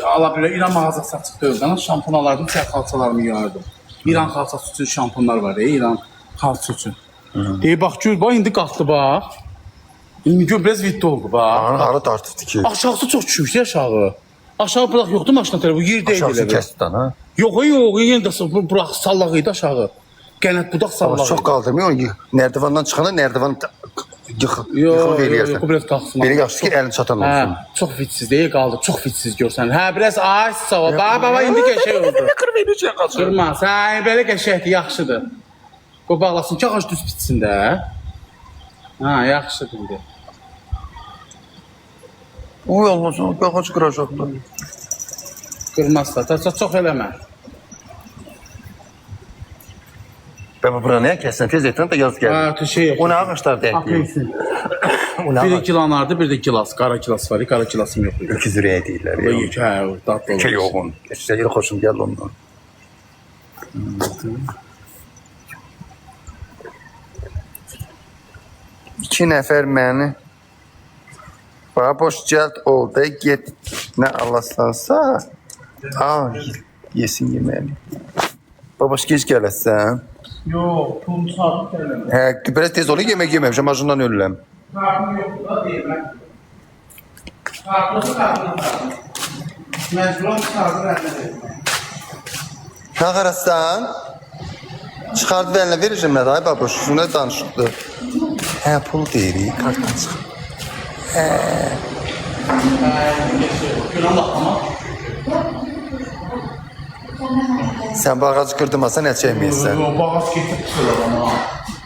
ala bilər. İran mağazası açıq deyildən şampun alardım, siyah xalçalarımı yuyardım. İran xalçası üçün şampunlar var, İran xalçası üçün. Bax, gör, bax, indi qalxdı, bax. İndi gör, biraz viddə oldu, bax. Hara tartıbdı ki? Aşağısı çox küçükdür, aşağı. Aşağı bıraq yoxdur maşına tərəfi, yer deyil. Aşağısı kəsdən, ha? Yox, yenə də bıraq sallaq idi aşağı. Qənət budaq sallaq idi. Çox qaldırmıyor, nərdivandan çıxana nərdivan yıxılıb eləyərsən. Yox, biraz qalxsın. Belə yaxşı ki, əlin çatan olsun. Çox fitsiz deyil, qaldı, çox fitsiz görsən. Biraz sağ ol, baba, indi qəşək oldu. Nə qırıb eləyəcək qaçır? Qırma, sən belə qəşəkdir, yaxşıdır. Bu bağlasın ki, ağac düz bitsin də. Yaxşıdır indi. Oy Allah'ım, ağac qıracaqlar. Qırmaz da, çox eləmə. Baba bura nə kəsən, tez etən də yaz gəlir. Şey yox. O nə ağaçlar deyək? Apelsin. Biri gilanlardır, bir də gilas, qara gilas var, qara gilasım yox. Öküz ürəyə deyirlər. Dadlı olur. Ki yoğun. Keçəcək xoşum gəldi ondan. İki nəfər məni baboş cəld ol da get nə alaslansa yesin yeməli. Baboş gec gələsən. Yox, pul sabit eləmə. Biraz tez ol, yemək yeməmişəm, acından ölürəm. Kartım yoxdur da deyirəm. Kartımı kartım. Məcburan çıxardır əlində. Nə qarasın? Çıxardı və əlinə verəcəm nə day baboş, şuna danışıqdır. Pul deyirik, kartdan çıx. Günah baxma. Sən bu ağacı qırdırmasan nə çəkməyəsən? Yox, bu ağac getib çıxırlar ama.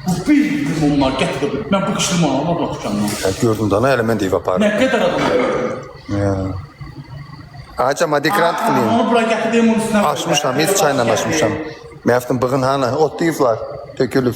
Bu bir onlar gətirib. Mən bu qışlı malama baxacağım. Gördüm da, elə mən deyib aparım. Nə qədər adam görür? Ağaca madikrant qılayım. Onu bura gətirdim, onun üstünə. Açmışam, heç çayla açmışam. Məftin bığın hanı, otlayıblar, tökülüb.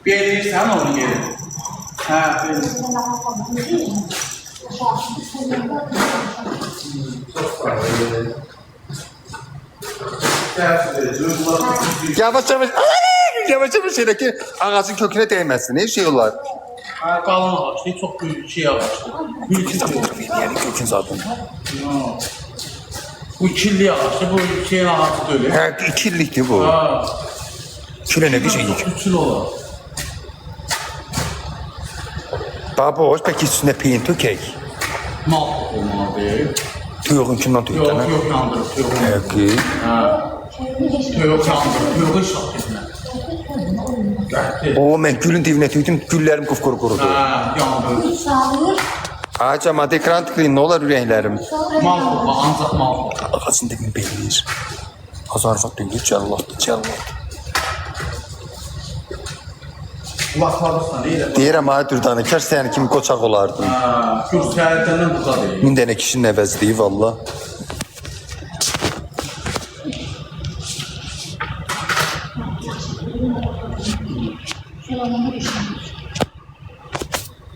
Beğenirsən onu yeri. Beğenirsən. Yavaş elə ki, ağacın kökünə dəyməsin, her şey olar. Qalın ağaç değil, çok büyük şey ağaçdır. Kökün zadını. Bu kirli ağaçdır, bu şeyin ağacı değil. İkillikdir bu. Kilə nə bir şey yiyik. Üçlü olur. Baboş, peki üstüne peyin tökək. Mal olmalı değil. Tuyuğunkindən tökək. Yok yandırır, tuyuğu. Tuyuğu yandırır, tuyuğu şok etmez. O, mən gülün dibinə töydüm, güllərim qıfquru qurudu. Yandırır. Ağaca madikrant qılayım, nə olar ürəklərim? Mal olma, ancaq mal olma. Ağacın dibini belirləyir. Azarfat deyil, cəllatdır. Kulaqlarırsan, elə. Deyirəm, ay Dürdanı, kəş səni kimi qoçaq olardın. Gür səhərdən bu da deyil. 1000 dənə kişinin əvəzliyi, valla.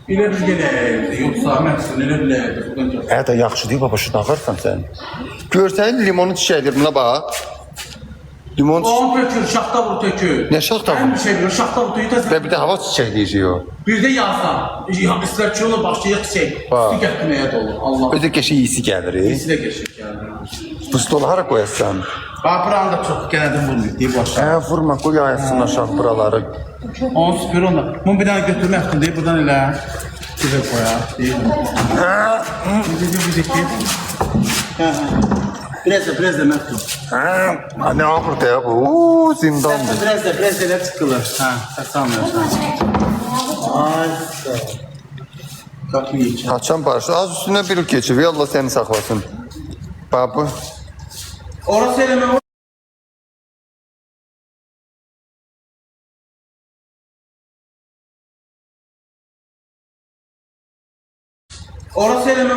Elə bir gələydi, yoxsa məqsın elə bilərdi. Da yaxşı deyil, baba, şunu ağarsan sən. Görsən, limonu çiçəkdir, buna bax. Limon çiçək. Onu tökür, şaxta vur tökür. Nə şaxta vur? Bir şey bilir, şaxta vur tökür. Və bir də hava çiçək deyəcək o. Bir də yazdan, istər ki, onu başlayaq çiçək. Üstü gətirməyə də olur, Allah. Özü qəşək iyisi gəlir. İkisi də geçik yani. Bu stolu hara qoyasan? Buranı da çok genelde vurmuyor diye başlar. Vurma, qoy ayasın aşağı buraları. Onu süpür onda. Bunu bir tane götürme yaptın diye buradan elə. Güzel koyar. Değil mi? Biraz da məhkum. Ne ağırdı ya bu? Zindandır. Biraz da elə çıkılır. Sanmıyorsan. Ay sağ ol. Kapıyı içer. Kaçan parça. Az üstüne bir geçir. Allah seni saklasın. Babu. Orası eleme. Orası eleme.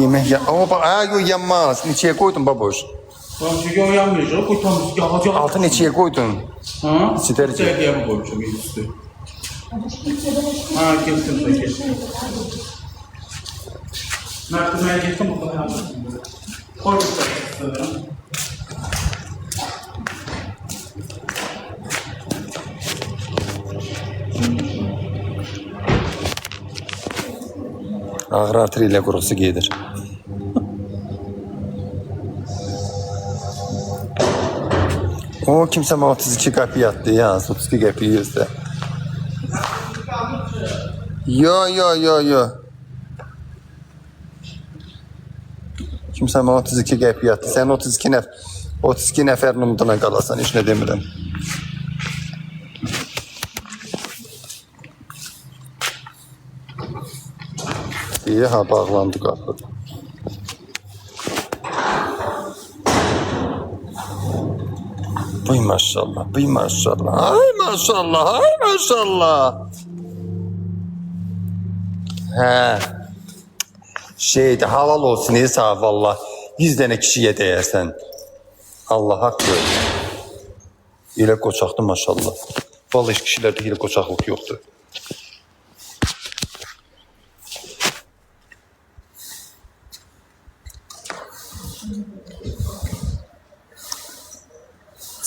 Yemek ya. Ama bak, yok yanmaz. İçine koydum baboş. Çünki o yanmayacaq, bu tam üstü ağacı. Altı neçəyə qoydun? Ha? İki dərəcə. Dəqiqəyə mi qoymuşam en üstü? Ha, geçtim de geçtim. Mert'e geçtim o kadar yapmışım. Koy bir tane. Ağır artır ilə qurusu gedir. O kimsə mənə 32 qəpiyə atdı ya, 32 qəpiyə yüzdə. Yo. Kimsə mənə 32 qəpiyə atdı. Sən 32 nəfərin umuduna qalasan, heç nə demirəm. İyi, ha, bağlandı qapı. Buy maşallah, buy maşallah. Ay maşallah, ay maşallah. Hə. Şeydi, halal olsun, iyi sağ valla. 100 dənə kişiyə deyərsən. Allah haqqı. Elə qoçaqdı maşallah. Vallahi kişilərdə elə qoçaqlıq yoxdur.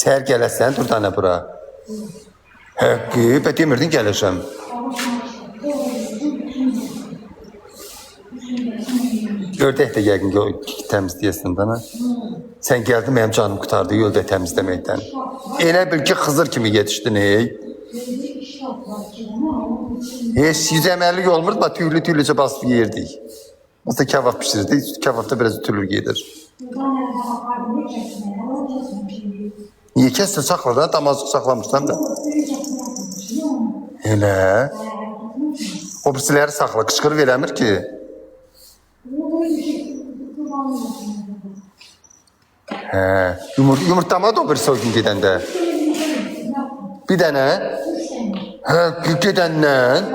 Səhər gələsən, dur dana bura. Həqqi, bə demirdin gələcəm. Ördək də yəqin təmizləyəsən dana. Sən gəldin, mənim canım qutardı ördək təmizləməkdən. Elə bil ki, Xızır kimi yetişdin, ey. Heç 150 olmur, tüylü-tüylücə basıb yerdik. Mesela kebap pişirirdik, kebapta biraz ütülür gelir. Niye kestin sakladan, damazlık saklamışsan da. Elə. O birisiləri saxla, qışqırıb eləmir ki. Hə, yumurtlamadı o birisi o gün gedəndə. Bir dənə. Hə, gedəndən.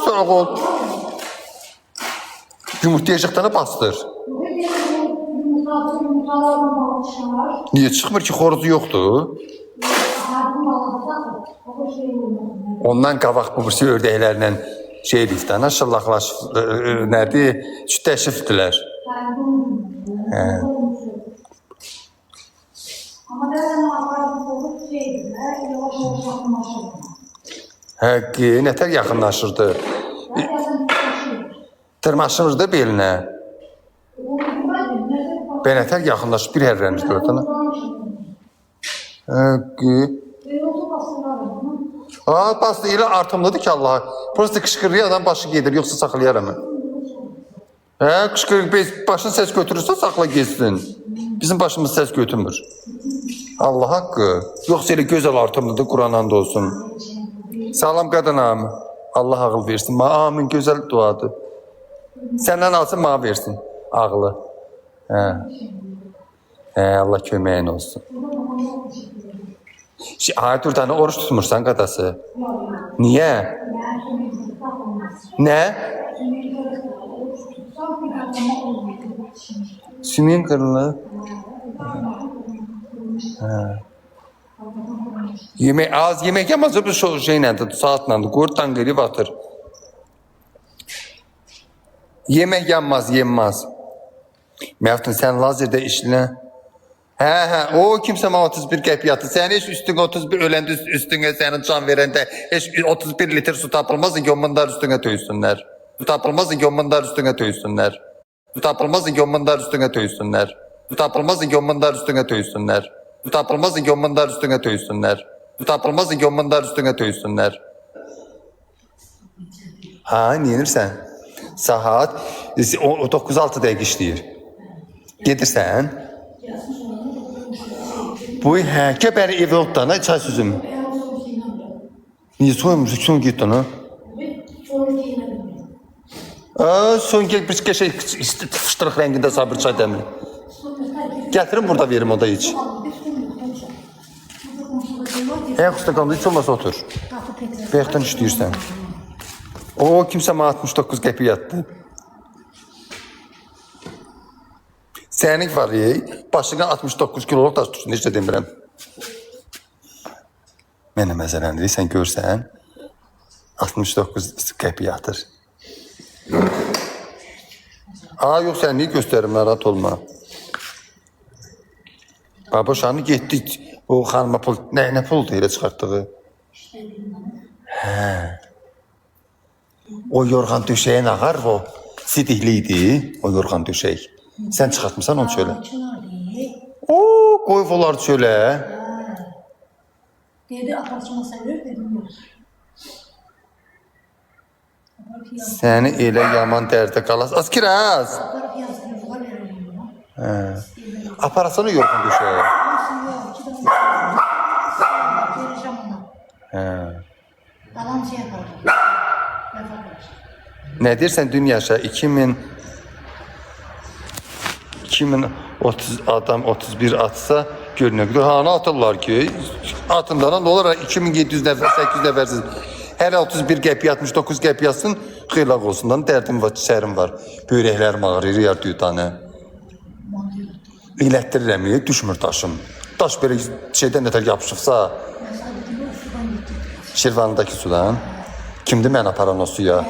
Sağ ol. Yumurtlayacaqlarına bastır. Niye çıxmır ki, xoruzu yoxdur? Ondan qabaq bu birisi ördəklərlə şeylikdən, aşırlaqlaşıb, nədir, kütləşibdilər. Həqqi, nətər yaxınlaşırdı? Tırmaşırdı belinə. Nətər yaxınlaşıb bir hərrənirdi orada. Həqqi. Bastı elə artımlıdır ki Allah. Prosta qışqırıyor adam başı gedir, yoxsa saxlayaram. Qışqırıyor, başın səs götürürsə saxla geçsin. Bizim başımız səs götürmür. Allah haqqı. Yoxsa elə gözəl artımlıdır, Quran and olsun. Salam qadınam. Allah ağıl versin. Amin, gözəl duadır. Səndən alsın, bana versin ağlı. Allah köməyin olsun. Dur tane oruç tutmursan qadası. Niye? Ne? Sümüyün kırılır. Az yemek yemezse bir şeyle, saatla, kurttan gelip atır. Yemek yanmaz, yenmez. Məftun, sen lazerdə işlə. O kimsə mənə 31 qəpiyə atır. Sən heç üstün 31 öləndə üstünə sənin can verəndə heç 31 litr su tapılmazın ki, ondan üstünə töysünlər. Su tapılmazın ki, ondan üstünə töysünlər. Su tapılmazın ki, ondan üstünə töysünlər. Su tapılmazın ki, ondan üstünə töysünlər. Su tapılmazın ki, ondan üstünə töysünlər. Su tapılmazın ki, ondan üstünə töysünlər. Neyinirsən? Saat 9-6 dəqiq işləyir. Gedirsən? Bu, bəri evi otdan, çay süzüm. Niye soymuş, son getdi ona? Son gel, bir şey fıştırıq rəngində sabır çay dəmli. Gətirin, burada verim o da iç. Xüstəqanda hiç olmasa otur. Bəyəkdən işləyirsən. Kimsə mənə 69 qəpi yatdı. Sənin var başına 69 kiloluk daş tutsun, heç də demirəm. Mənə məzələndirir, sən görsən 69 qəpiyə atır. Aa, yox, sən niyə göstərim, narahat olma. Baboşanı getdik, o xanıma pul, nə puldu elə çıxartdığı? Hə. O yorğan döşəyin ağar, o sidikli idi, o yorğan döşək. Sən çıxartmısan onu çölə. Oo, qoyub onları çölə. Dedi apartmana seviyor dedim yok. Səni elə yaman dərdə qalas. Az kiraz. Aparıp yazdırıyor var veriyorum. Hə. Aparasana yorğan döşəyə. Vereceğim ona. Hə. Alan şey yaparım. Nə deyirsən dünyaya 2030 adam 31 atsa görünür. Hanı atırlar ki atındaran ne olur 2700 nəfər 800 nəfərsiz. Hər 31 qəpiyə 69 qəpiyə yazsın xeylaq olsundan dərdim var, çərim var. Böyrəklərim ağrıyır yar düytanə. İlətdirirəm, düşmür daşım. Daş belə şeydən nətər yapışıqsa Şirvanındakı sudan. Kimdir mən aparan o suya?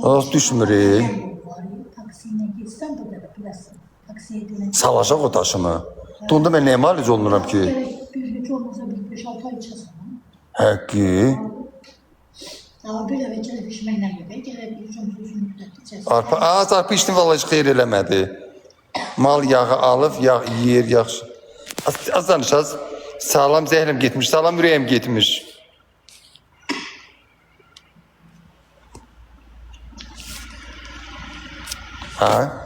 Az düşmür. Taksiyle gitsem de biraz taksiye dönelim. Salacaq o daşımı. Donda mən nəyə malic olmuram ki? Bir güç olmasa bir 5-6 ay içesin. Həqqi. Ama böyle ve çay pişmeyle yemek gelebilir. Çünkü uzun müddet içesin. Arpa içdim vallahi heç xeyir eləmədi. Mal yağı alıb, yağ yeyir, yaxşı. Az danışaz. Sağlam zəhrim getmiş, sağlam ürəyim getmiş. Ha?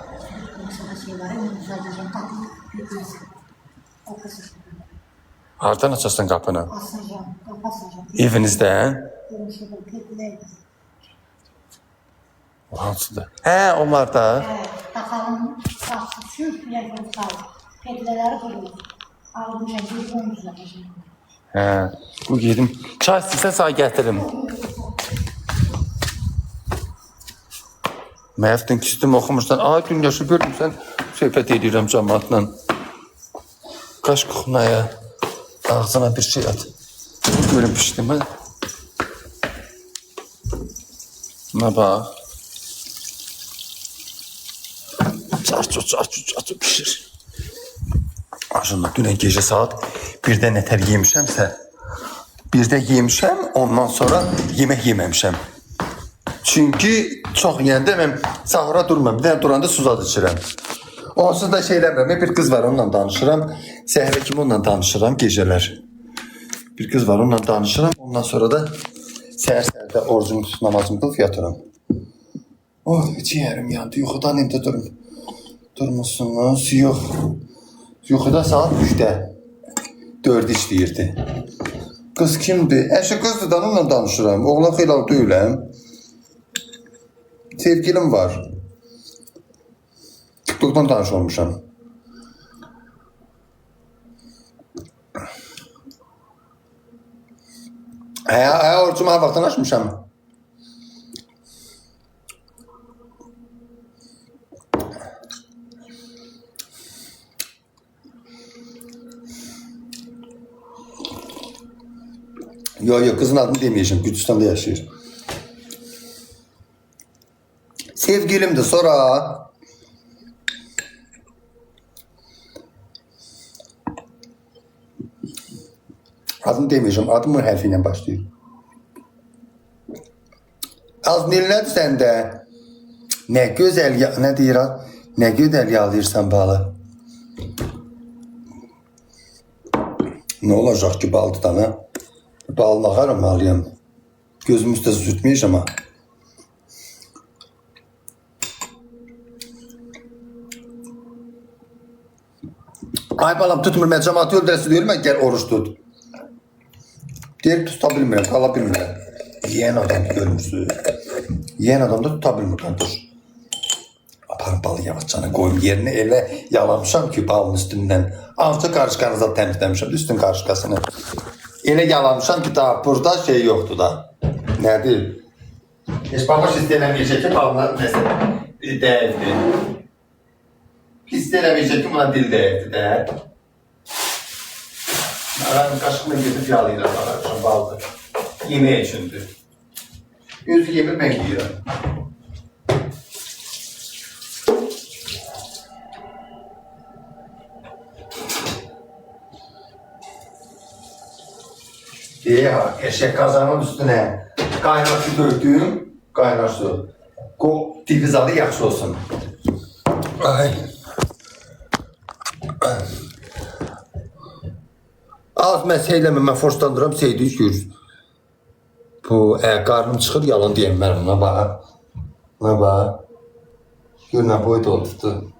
Mesela şey var ya, onu düzelteceğim. Tatlı götürsün. O kısır. Hardan açasın qapını? Asacağım, kapatacağım. Evinizdən? Görüşürüz, kötüleyin. O hansıdır? Hə, onlar da. Bakalım, baksın, şu yerden sağ. Petleleri kırılır. Aldım bir onu düzelteceğim. Hə, bu gedim. Çay istəyirsən sağ gətirim. Məftin küstüm oxumursan. Ay, dün yaşı görmürsən. Söhbət edirəm cəmaatla. Qaş qoxunaya. Ağzına bir şey at. Görüm pişdi mi? Buna bax. Çarçı pişir. Aşında dünən gecə saat 1-də nətər yemişəmsə, 1-də yemişəm, ondan sonra yemək yeməmişəm. Çünki çox yeyəndə mən sahura durmam. Bir dənə duranda suzad içirəm. Onsuz da şeyləmirəm. Bir qız var, onunla danışıram. Səhərə kimi onunla danışıram gecələr. Bir qız var, onunla danışıram. Ondan sonra da səhər-səhərdə orucumu tutub namazımı qılıb yatıram. Oh, ciğərim yandı. Yuxudan indi durmuşsunuz. Yox. Yuxuda saat 3-də. 4 işləyirdi. Qız kimdir? Əşi qızdır da onunla danışıram. Oğlan xeyli deyiləm. Sevgilim var. TikTok'dan tanış olmuşam. Orucumu her vaxtdan açmışam. Yok, kızın adını demeyeceğim. Gürcistan'da yaşıyor. Sevgilim de sonra adını demeyeceğim. Adım mı harfiyle başlıyor? Az neler sende? Ne güzel ya, ne deyir ha? Ne güzel yağlayırsan balı. Ne olacak ki baldıdan ha? Balını ağarım alıyam. Gözüm üstə sütmeyeceğim ha. Ay balam tutmur, mən cəmaatı öldürəsi deyil, mən gəl oruç tut. Deyir, tuta bilmirəm, qala bilmirəm. Yiyən adam görmürsün. Yiyən adam da tuta bilmir, qardaş. Aparım balı yavaşcana qoyum yerinə, elə yalamışam ki balın üstündən. Avcı qarışqanıza təmizləmişəm, üstün qarışqasını. Elə yalamışam ki daha burada şey yoxdur da. Nədir? Heç babaş istəyəməyəcək ki, balına nəsə dəyəkdir. Pis istəyəməyəcək ki, buna dil dəyəkdir də. Ağam qaşıqla götürüb yalayıram, ağam baldır. Yemək üçündür. Özü yemir, mən yiyirəm. Eşek kazanın üstüne kaynar su döktüm, kaynar su. Diviz adı yaxşı olsun. Ay. Az mən seyləmə, mən forslandıram, seydi gör. Bu, qarnım çıxır, yalan deyəm mən ona, bax. Ona bax. Gör, nə boyda olubdu.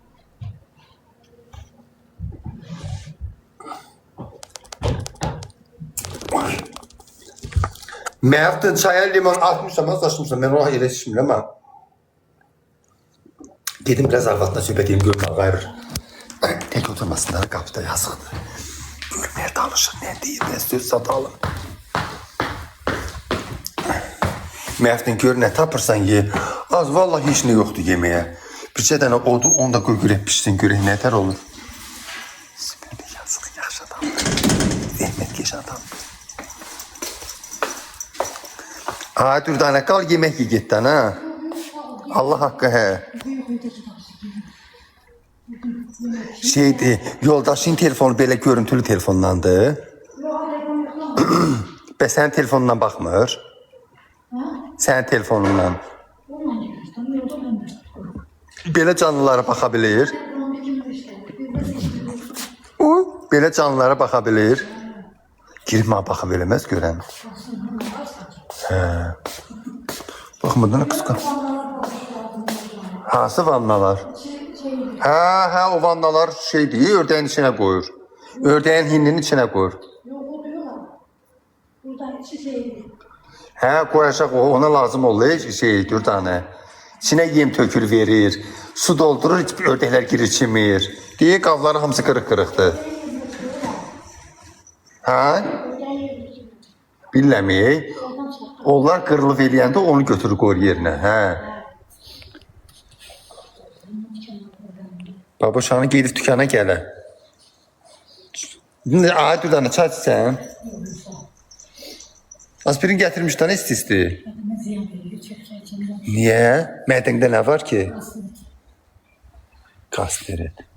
Məftin çaya limon atmışam, az açmışam, mən ona elə içmirəm ha. Dedim, biraz arvadla söhbət edeyim, görmə, qayırır. Tək oturmasınlar, qapıda yazıqdır. Görməyər danışır, nə deyir, nə söz satalım. Məftin gör, nə tapırsan ye. Az, vallahi heç nə yoxdur yeməyə. Bircə dənə odu, onu da qoy görək pişsin, görək nətər olur. Böyle yazıq, yaxşı adamdır. Zəhmət keş adamdır. Aa, dur dana qal, yemək ye getdən, ha? Allah haqqı, hə. Şeydir, yoldaşın telefonu belə görüntülü telefonlandı. Bəs sənin telefonundan baxmır? Sənin telefonundan. Belə canlılara baxa bilir. Belə canlılara baxa bilir. Girmə, baxa biləməz görən. Hə. Baxmadan qısqa. Hansı vannalar? Hə, o vannalar şeydir, ördəyin içinə qoyur. Ördəyin hindinin içinə qoyur. Hə, qoyacaq o, ona lazım olur, şey, dürdanə. İçinə yem tökür verir, su doldurur, ördəklər girir çimir. Deyə qavları hamısı qırıq-qırıqdır. Hə? Billəmi? Onlar qırılıb eləyəndə onu götürür qoyur yerinə, hə? Babaşanı gedib dükana gələ. Ay, dürdanə, çay içsən? Aspirin gətirmiş də, nə isti-isti? Niyə? Mədəndə nə var ki? Kasteret.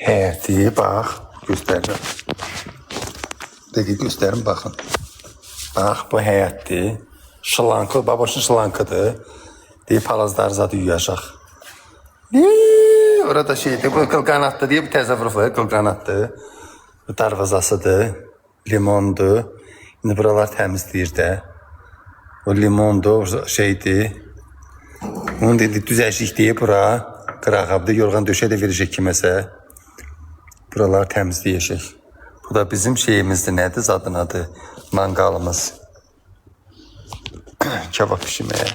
Həyəti, bax, göstərirəm. Dəqiq göstərim, baxın. Bax, bu həyətdir. Şılankı, babaşın şılankıdır. Deyib, palazları zadı yuyacaq. Orada şeydir, bu qılqanatdır deyib, təzə vuruflar, qılqanatdır. Bu darvazasıdır, limondur. İndi buralar təmizləyir də. O limondur, şeydir. Onun dedi, düzəşlik deyib, bura qırağabdır, yorğan döşə də verəcək kiməsə. Buraları təmizləyəcək. Bu da bizim şeyimizdir, nədir zadın adı? Mangalımız. Kebab pişirməyə.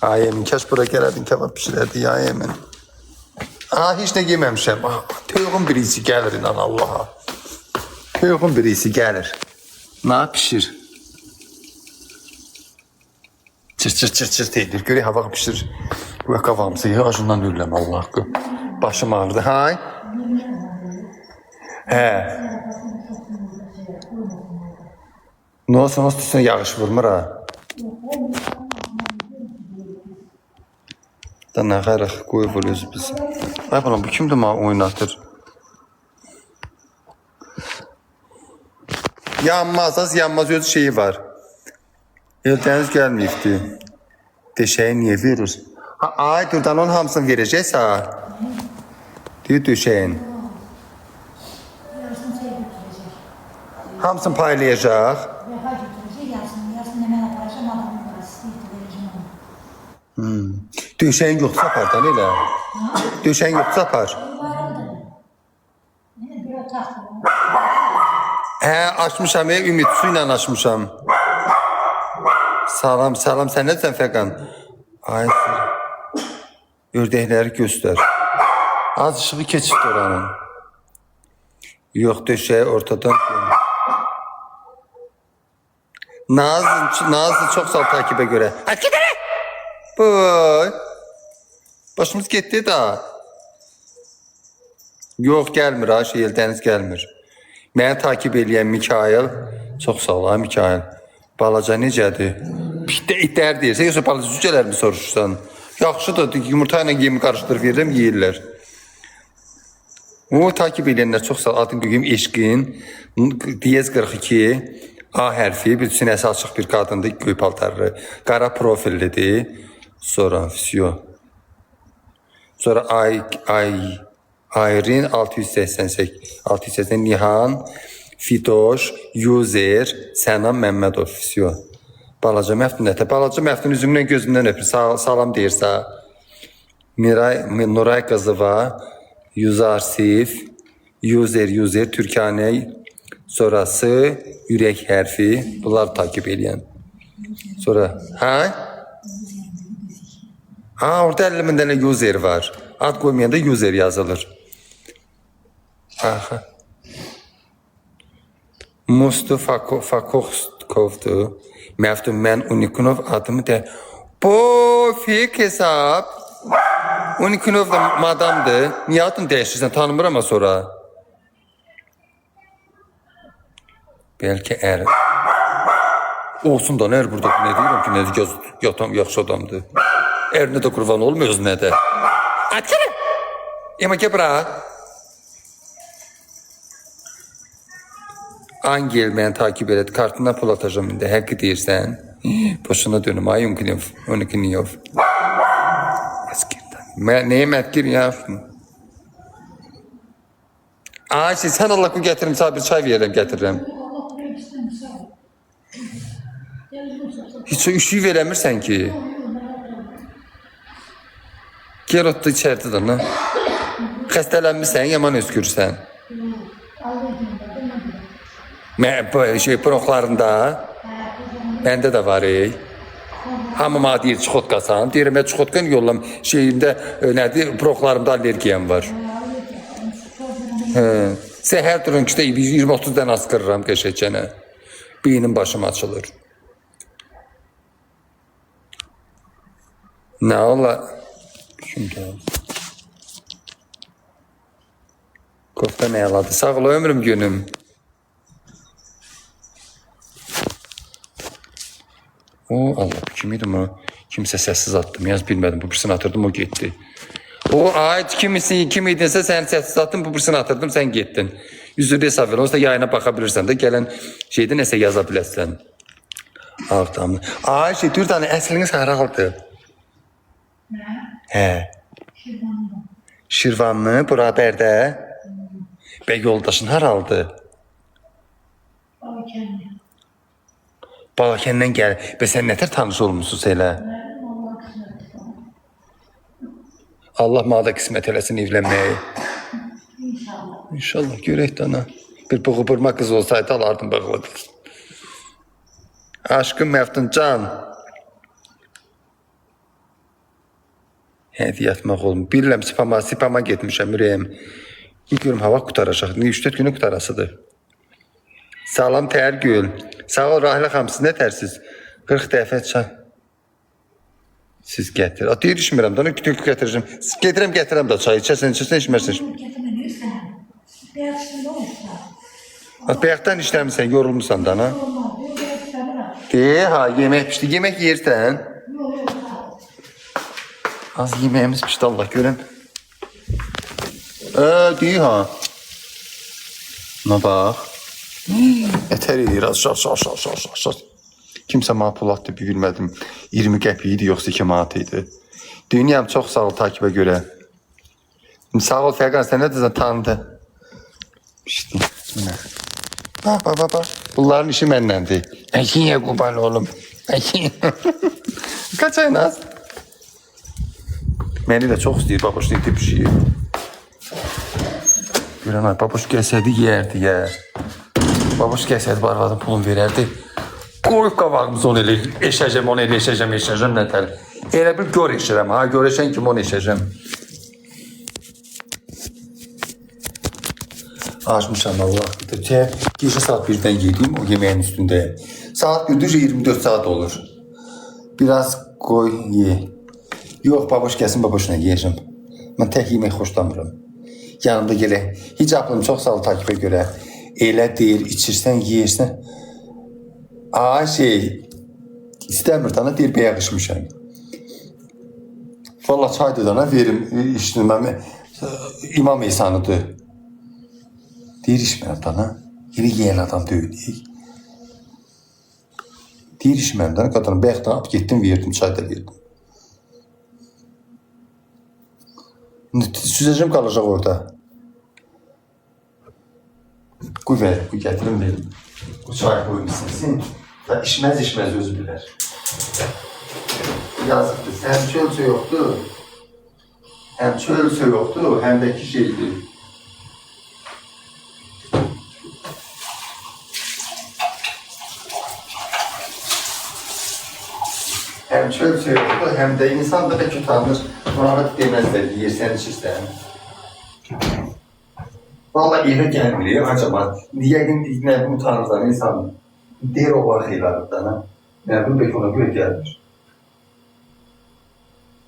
Ay Emin, kəş bura gələrdin, kebab pişirərdi ya Emin. Heç nə yeməmişəm. Töyğün birisi gəlir, inan Allaha. Töyğün birisi gəlir. Na pişir. Çır deyir. Görək hava pişir. Bu qavamızı yağışından öləm Allah haqqı. Başım ağrıdı. Hay. Hə. Nə olsun, üstüne yağış vurmur ha. Da nə qərıq qoyub ölüz biz. Ay balam, bu kimdir mənə oynatır? Yanmaz, az yanmaz özü şeyi var. Eldəniz gəlməyibdi. Döşəyi niyə verir? Ay, durdan onun hamısını verəcəksə. Deyir döşəyin. Hamısını paylayacaq. Döşəyin yoxsa apardan elə. Döşəyin yoxsa apar. Bir otaqda. Açmışam, Ümid su ilə açmışam. Salam, salam. Sən nəsən Fəqan? Ay, ördəkləri göstər. Az ışığı keçib oranın. Yox, döşəyi ortadan. Nazlı çox sağ takibə görə. Hadi gedələ! Boy. Başımız getdi da. Yox, gəlmir ha, Eldəniz gəlmir. Məni takib eləyən Mikail. Çox sağ ol ha, Mikail. Balaca necədir? İtlər deyirsə, yoxsa balaca cücələrimi soruşursan? Yaxşıdır, yumurta ilə yemi qarışdırıb verirəm, yeyirlər. O, takib eləyənlər çox sağ ol. Adın qüyüm Eşqin. Diyez 42. A hərfi, bir sinəsi açıq bir qadındır, göy paltarlı. Qara profillidir. Sonra, sonra Ayrin 688, 680 Nihan, Fidoş, Yuzer, Sənan Məmmədov. Balaca Məftun Balaca Məftun üzümdən gözündən öpür. Salam deyirsə. Nuray Qızıva, Yuzarsif, Yuzer, Türkanə, sonrası ürək hərfi. Bunlar takip eləyən. Sonra, orada 50 min dənə user var. Ad qoymayanda user yazılır. Aha. Mustafa Fakovdur. Məftun mən Unikunov adımı da. Bu fake hesab. Unikunov da madamdır. Niyə adını dəyişirsən? Tanımıram ama sonra. Belki olsun da ne burada ne diyorum ki ne yatam yaxşı adamdır. Erinə də qurban olmuyor özünə də. Açırı. Yema kebra. Angel məni takip elədi. Kartından pul atacağım indi. Həqiqi deyirsən. Boşuna dönüm. Ay Unikunov. Neye mətkir ya? Ay sən Allah ku getirim. Sana bir çay verirəm. Hiç üşüyü verəmirsən ki. Gel otda içərdə də, nə? Xəstələnmirsən, yaman öskürsən. Bronxlarında, məndə də var, hamıma deyir, çixotkasan. Deyirəm, çixotkan yollam, nədir, bronxlarımda allergiyam var. Səhər durun ki, 20-30 dən askırıram qəşəkənə. Beynim başım açılır. Nə ola? Şimdi. Kofta ne yaladı? Sağ ol ömrüm günüm. Allah kimiydi o? Kimse sessiz attım. Yaz bilmedim. Bu birisini atırdım o gitti. Kim idinse sen sessiz attın bu birisini atırdım sen gittin. Üzülü hesap ver. Olsa yayına bakabilirsen de gelen şeyde neyse yazabilirsen. Tamam. Dur tane əsliniz haraldı. Şirvanlı, buraberdə. Bəy yoldaşın haraldı? Balakəndən gəl. Bəy sən nətər tanış olmuşsunuz elə? Allah mağda qismət eləsin evlənməyi. İnşallah görək dana. Bir bığı-burma qız olsaydı alardım bığılı qız. Aşkım Məftun can. Hədiyyə atmaq olmur. Bilirəm spama getmişəm ürəyim. Görüm hava qutaracaq. 3-4 günü qutarasıdır. Salam Tərgül. Sağ ol Rahilə xanım. Siz nə tərsiz? 40 dəfə çay. Siz gətir. Deyir içmirəm da. Kütük gətirəcəm. Gedirəm da çay. İçərsən, içmərsən. Bəyəkdən işləmirsən, yorulmuşsan da. Yemək pişdi. Yemək yeyirsən. Az yeməyimiz pişdi Allah görəm. Deyir ha. Buna bax. Ətər edir az şaş. Kimsə mənə pul atdı bir bilmədim. 20 qəpik idi yoxsa 2 manat idi. Dünyam çox sağ ol takibə görə. Sağ ol Fəqan sən nə deyirsən tanıdı. Pişdi. Bax. Bunların işi məndəndir. Əkiyə qurban oğlum. Kaç ay naz? Məni də çox istəyir babuş iti pişiyi. Görən ay babuş gəlsədi yeyərdi ya. Babuş gəlsədi arvadın pulunu verərdi. Qoyub qabağımız onu elə eşəcəm, onu elə eşəcəm nətər. Elə bir gör eşirəm, ha görəşən kimi onu eşəcəm. Açmışam Allah vaxtıdır. Gecə saat 1-dən yedim, o yeməyin üstündəyim. Saat 1-də 24 saat olur. Biraz qoy, ye. Yox, babuş gəlsin, babuşla yeyəcəm. Mən tək yemək xoşlamıram. Yanımda gələ, hicablım çox sağ ol takibə görə. Elə deyir, içirsən, yeyirsən. İstəmir dana, deyir, bəyək içmişəm. Valla çaydı dana, verim, içdim, İmam İsa'nıdır. Deyir, içməyəm dana, yeri yeyən adam deyil. Deyir, içməyəm dana, qadını bəyəkdən ap getdim, verdim, çayda verdim. Süzəcəm qalacaq orada. Qoy verim, qoy gətirim, verim. Bu çay qoymuşsun. Da içməz özü bilər. Yazıqdır, həm çölçə yoxdur. Həm çölçə yoxdur, həm də ki şeydir. Həm çölçə yoxdur, həm də insan da pek utanır. Ona da deməzlər, yiyirsən, içirsən. Valla evə gəlmir, acaba. Yəqin nəbim utanırsan insan. Deyir o var xeylarlıqdan. Nəbim pek ona görə gəlmir.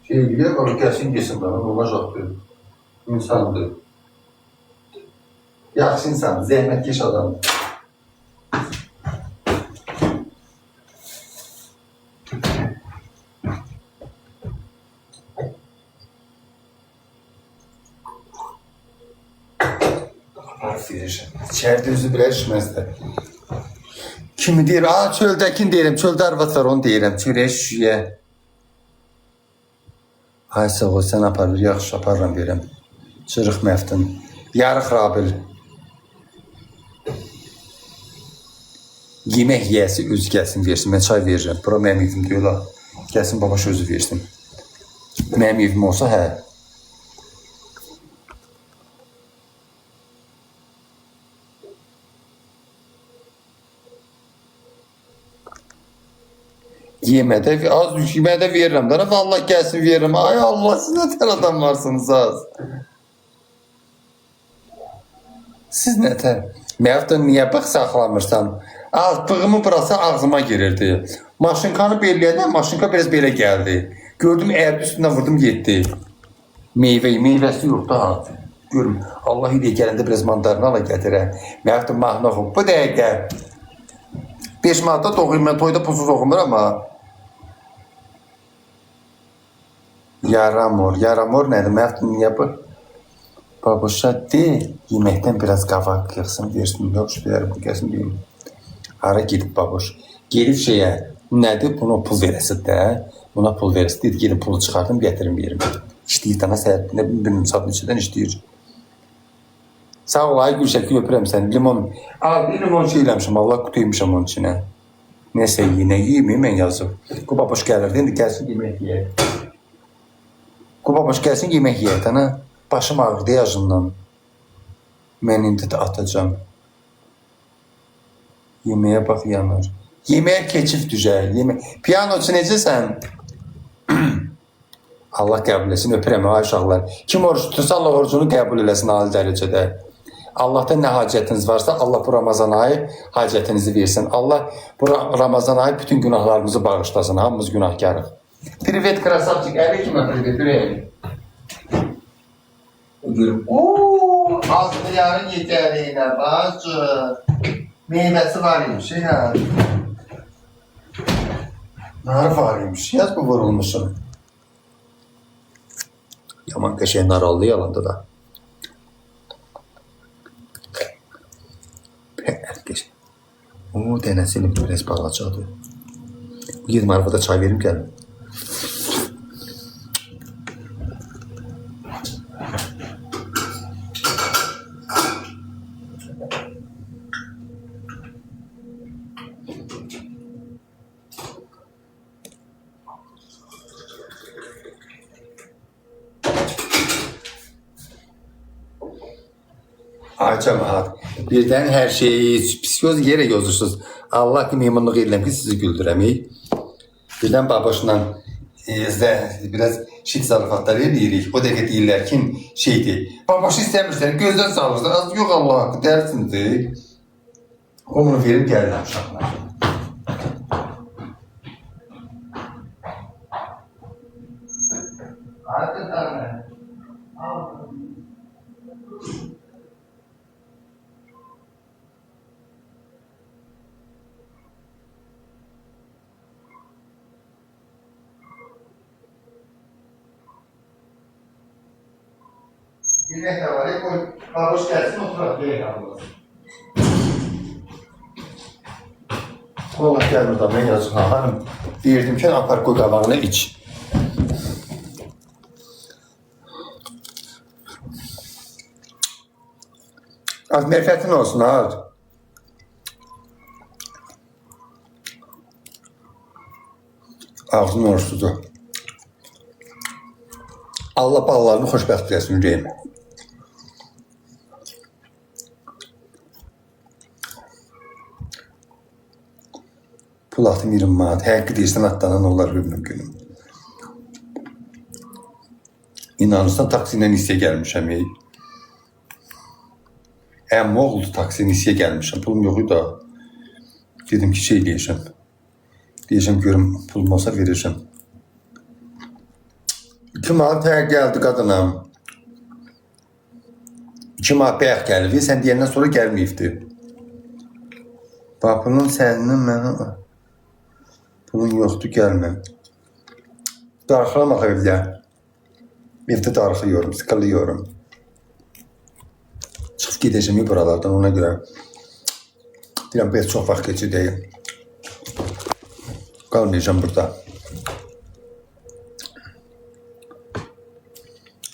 Bilir, onu gəlsin, yesin bana, olmaz yoxdur. İnsandır. Yaxşı insan, zəhmətkeş adamdır. İçeride özü bile içmezler. Kimi deyir, çöldəkin deyirəm, çöldə arvad var, onu deyirəm, çörək şüşüyə. Ay sağ ol, sən aparır, yaxşı aparıram verəm. Çırıq məftun, yarıq rabil. Yemək yiyəsi özü gəlsin versin, mən çay verirəm. Bura mənim evim deyirlər, gəlsin babaş özü versin. Mənim evim olsa, hə. Yemədə, az yemədə verirəm də, vallahi gəlsin verirəm. Ay Allah, siz nətər adam varsınız az. Siz nətər? Məhvdən niyə bax saxlamırsan? Bığımı burası ağzıma girirdi. Maşınkanı beləyədən, maşınka biraz belə gəldi. Gördüm, əyərdi üstündən vurdum, getdi. Meyvəsi yoxdu ha. Görüm, Allah ilə gələndə biraz mandarına ala gətirə. Məhvdən mahnı oxum. Bu dəqiqə 5 manatda doğuyum, mən toyda pulsuz oxumur amma. Yaramor nədir? Məhvdən niyə bu? Babuşa de, yeməkdən biraz qavaq yıxsın, versin. Yox, şübhələr bu gəlsin deyim. Hara gedib babuş? Gelib şeyə, nədir? Buna pul verəsid də. Buna pul verəsid. Dedi, gedib pulu çıxardım, gətirim, verim. İşləyir dana səhət, nə bilməm, saat neçədən işləyir. Sağ ol, ay Gülşəkil, öpürəm sən. Limon, bir limon şey eləmişim, Allah qutuymuşam onun içinə. Nəsə yeməyim, mən yazıb. Bu babuş gəlirdi, indi gəlsin yemək yeyək. Bu babuş gəlsin yemək yeyək, dana. Başım ağrıdı yazından. Mən indi də atacam. Yeməyə bax yanır. Yeməyə keçif düzəl. Piyanoçu necəsən? Allah qəbul etsin, öpürəm ay uşaqlar. Kim oruç tutursa Allah orucunu qəbul eləsin ali dərəcədə. Allah'tan ne hacetiniz varsa Allah bu Ramazan ayı hacetinizi versin. Allah bu Ramazan ayı bütün günahlarımızı bağışlasın. Hamımız günahkarız. Privet krasavçık. Aleyküm privet. Ooo, aslında yarın yeterliğine bacı. Meyvesi varmış ya. Nar varmış. Yaz bu vurulmuşsun. Yaman kaşığı nar aldı yalanda da. Herkes. Oo, denəsini biraz balacadır. Gidin arvada çay verim gəlin. Ay cəmaət, birdən hər şeyi psixoz yerə yazırsınız. Allah ki, memnunluq edirəm ki, sizi güldürəm. Birdən babaşla biraz şit zarafatlar edirik. O dəqiqə deyirlər ki, şeydir, babaşı istəmirsən, gözdən salırsan, az yox Allah haqqı, dərsindir. O bunu verib gəlirəm uşaqlar. Hadi tane. Yemek de var. Koy. Babuş gelsin oturak yemek alırız. Allah gel burada ben yazık hanım. Deyirdim ki apar koy qabağına iç. Az mərifətin olsun ha. Ağzın oruçludur. Allah balalarını xoşbəxt eləsin ürəyim. Pul atım 20 manat. Həqiqi deyirsən atlanan onlar günüm günüm. İnanırsan taksi ilə hissəyə gəlmişəm. Əmmi oğuldu taksi ilə hissəyə gəlmişəm. Pulum yox idi da. Dedim ki şey deyəcəm. Deyəcəm görüm pulum olsa verəcəm. 2 manat həqiq gəldi qadınam. 2 manat bəyək gəlib. Sən deyəndən sonra gəlməyibdir. Bunun sənin mənə... Pulun yoxdur, gəlməm. Darıxılamaq evdə. Evdə darıxıyorum, sıkılıyorum. Çıxıb gedəcəm buralardan ona görə. Deyirəm, bəs çox vaxt keçir deyil. Qalmayacağım burada.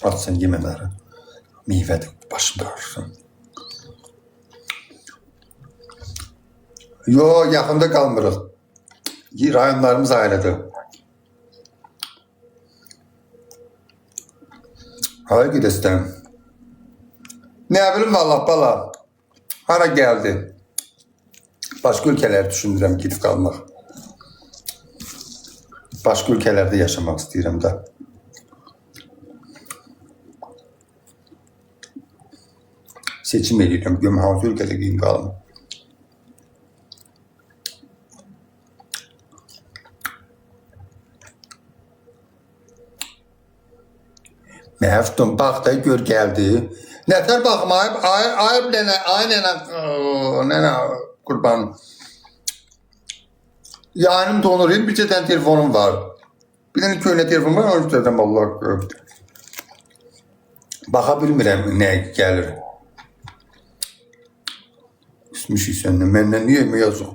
Atsan yemələri. Meyvədir, başımda ağrırsın. Yo, yaxında qalmırıq. Rayonlarımız ayrıdır. Hara gedəsən? Nə bilim vallah bala. Hara gəldi? Başqa ölkələri düşünürəm gedib qalmaq. Başqa ölkələrdə yaşamaq istəyirəm də. Seçim edirəm. Görüm hansı ölkədə gedib qalım. Məftun, bax da gör gəldi. Nətər baxmayıb, ayıb nənə, ay nənə, qurban. Yayınım donurayım, bir dənə telefonum var. Bir dənə köynə telefonum var, onu üstədim Allah qırıb. Baxa bilmirəm, nə gəlir. Üstmüşük səndən, məndən niyə yazıq?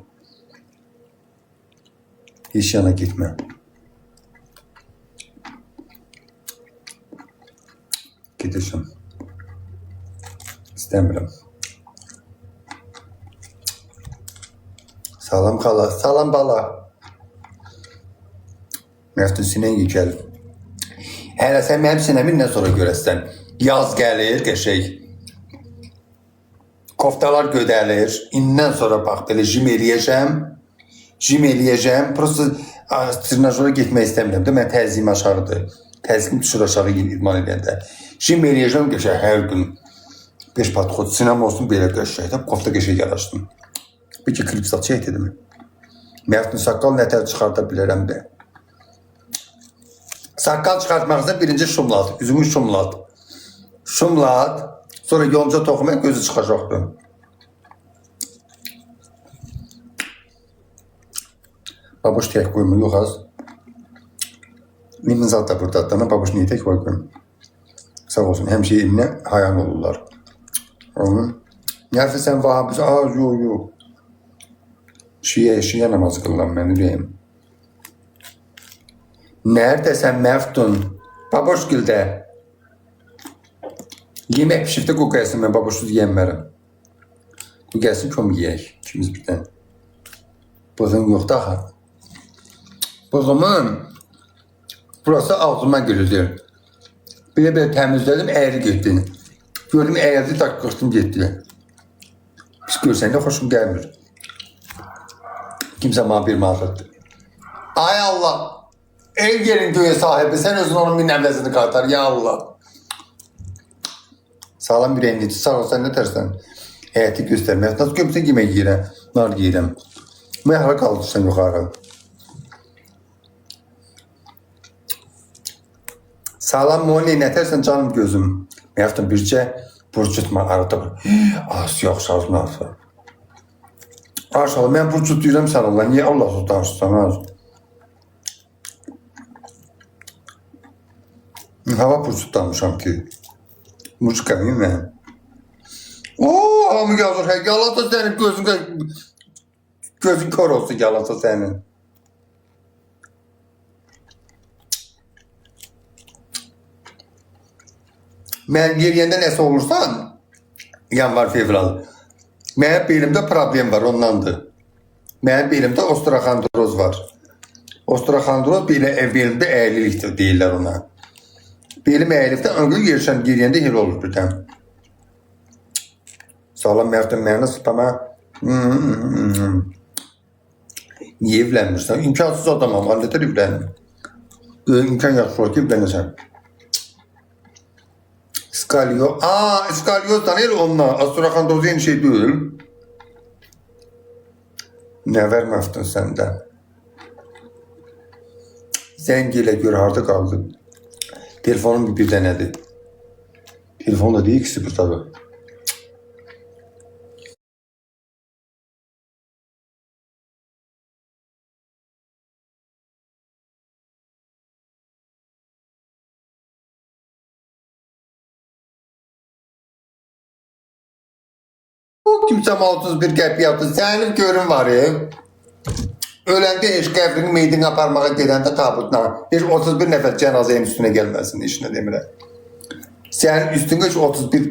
Heç yana getmə. Gedəşəm. İstəmirəm. Salam xala, salam bala. Məftun sinən gəlib. Hələ sən mənim sinəmindən sonra görəsən. Yaz gəlir, qəşək. Koftalar gödəlir. İndən sonra bax, belə jim eləyəcəm. Jim eləyəcəm. Prosto trinajora getmək istəmirəm. Mən təziyim aşağıdır. Təzyiqim düşür aşağı idman edəndə. Jim eləyəcəm qəşək hər gün. 5 patxot sinəm olsun belə qəşək. Kofta qəşək yaraşsın. Bir ki klip saçı etdim. Məftun saqqal nətər çıxarda bilərəm də. Saqqal çıxartmaqsa birinci şumlat. Üzümü şumlat. Şumlat. Sonra yonca toxumaq gözü çıxacaqdır. Babuş tək qoyma, yox az. Limizat da buradadır. Babuş niyə tək qoyma? Sağ olsun, həmişə eminə hayan olurlar. Nərsə sən vahabısı, yox. Şiyə namazı qılan mən ürəyim. Nərdəsən Məftun? Baboşgildə. Yemək pişifdə qoy gəlsin, mən baboşsuz yiyəmmərəm. Qoy gəlsin köm yiyək, ikimiz birdən. Bığım yoxdur axı. Bığımın burası ağzıma gülüdür. Belə təmizlədim, əyri getdi. Gördüm əyildi, tak qırtım getdi. Pis görsəndə xoşum gəlmir. Kimsə bana bir manat. Ay Allah! Ev yerin göğe sahibi, sen özün onun bir nəvləzini qatar, ya Allah. Sağlam bir emniyeti, sağ olsan ne tersən? Həyəti göstərmək. Nasıl gömsən yemək yiyirəm, nar yiyirəm. Məhra qaldırsan yuxarı. Sağlam muayene ne tersən canım gözüm. Məhvdən bircə burcutma arada. Az yox, şarjına. Aşağı, mən burcut deyirəm sən Allah. Niyə Allahsız danışırsan? Az? Hava burcutlanmışam ki. Burcuqamıyım mən. Ooo, hamı yazır. Hə, yalasa sənin gözün kör olsun yalasa sənin. Mən yeriyəndə nəsə olursan, yanvar, fevral. Mənim belimdə problem var, ondandır. Mənim belimdə osteoxondroz var. Osteoxondroz belimdə əyililikdir, deyirlər ona. Belim əyilibdə öngül yeriyəndə hel olur birdən. Sağlam mərdən mənə sıpama. Niyə evlənmirsən? İmkansız adamam, halletər evlənim. İmkan yaxşı olur ki, evlənəsən. Skalyoz. Skalyozdan el onunla. Osteoxondroz yeni şey değil. Ne verməzdin səndən? Zəng ilə gör, harda qaldın? Telefonum bir dənədir. Telefon da deyil, ikisi bir tabi. Kimsəm 31 qəp yaptı. Sənin görün var ya. Öləndə eş qəbrini meydin aparmağa gedəndə tabutla. Bir 31 nəfər cənazəyin üstünə gəlməsin işinə demirəm. Sənin üstünə 31.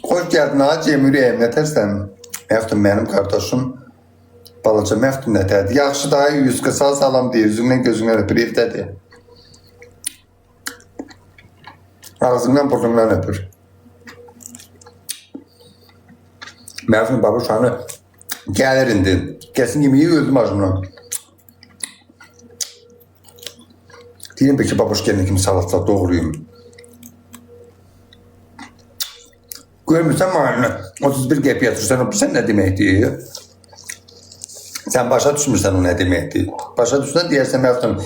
Xoş gəldin ha, Cemuri əmnətərsən. Məftun mənim qardaşım. Balaca Məftun nətədir. Yaxşı daha 100 qısa salam deyir. Üzümdən gözümdən öpür, evdədir. Ağzımdan burnumdan öpür. Məfun baba uşağını gəlir indi. Gəlsin yemeği öldüm acımdan. Deyim peki babuş gelin kimi salatla doğruyum. Görmürsən mahalini 31 qəp yatırsan, o bilsən nə deməkdir? Sən başa düşmürsən o nə deməkdir. Başa düşsən deyərsən məfun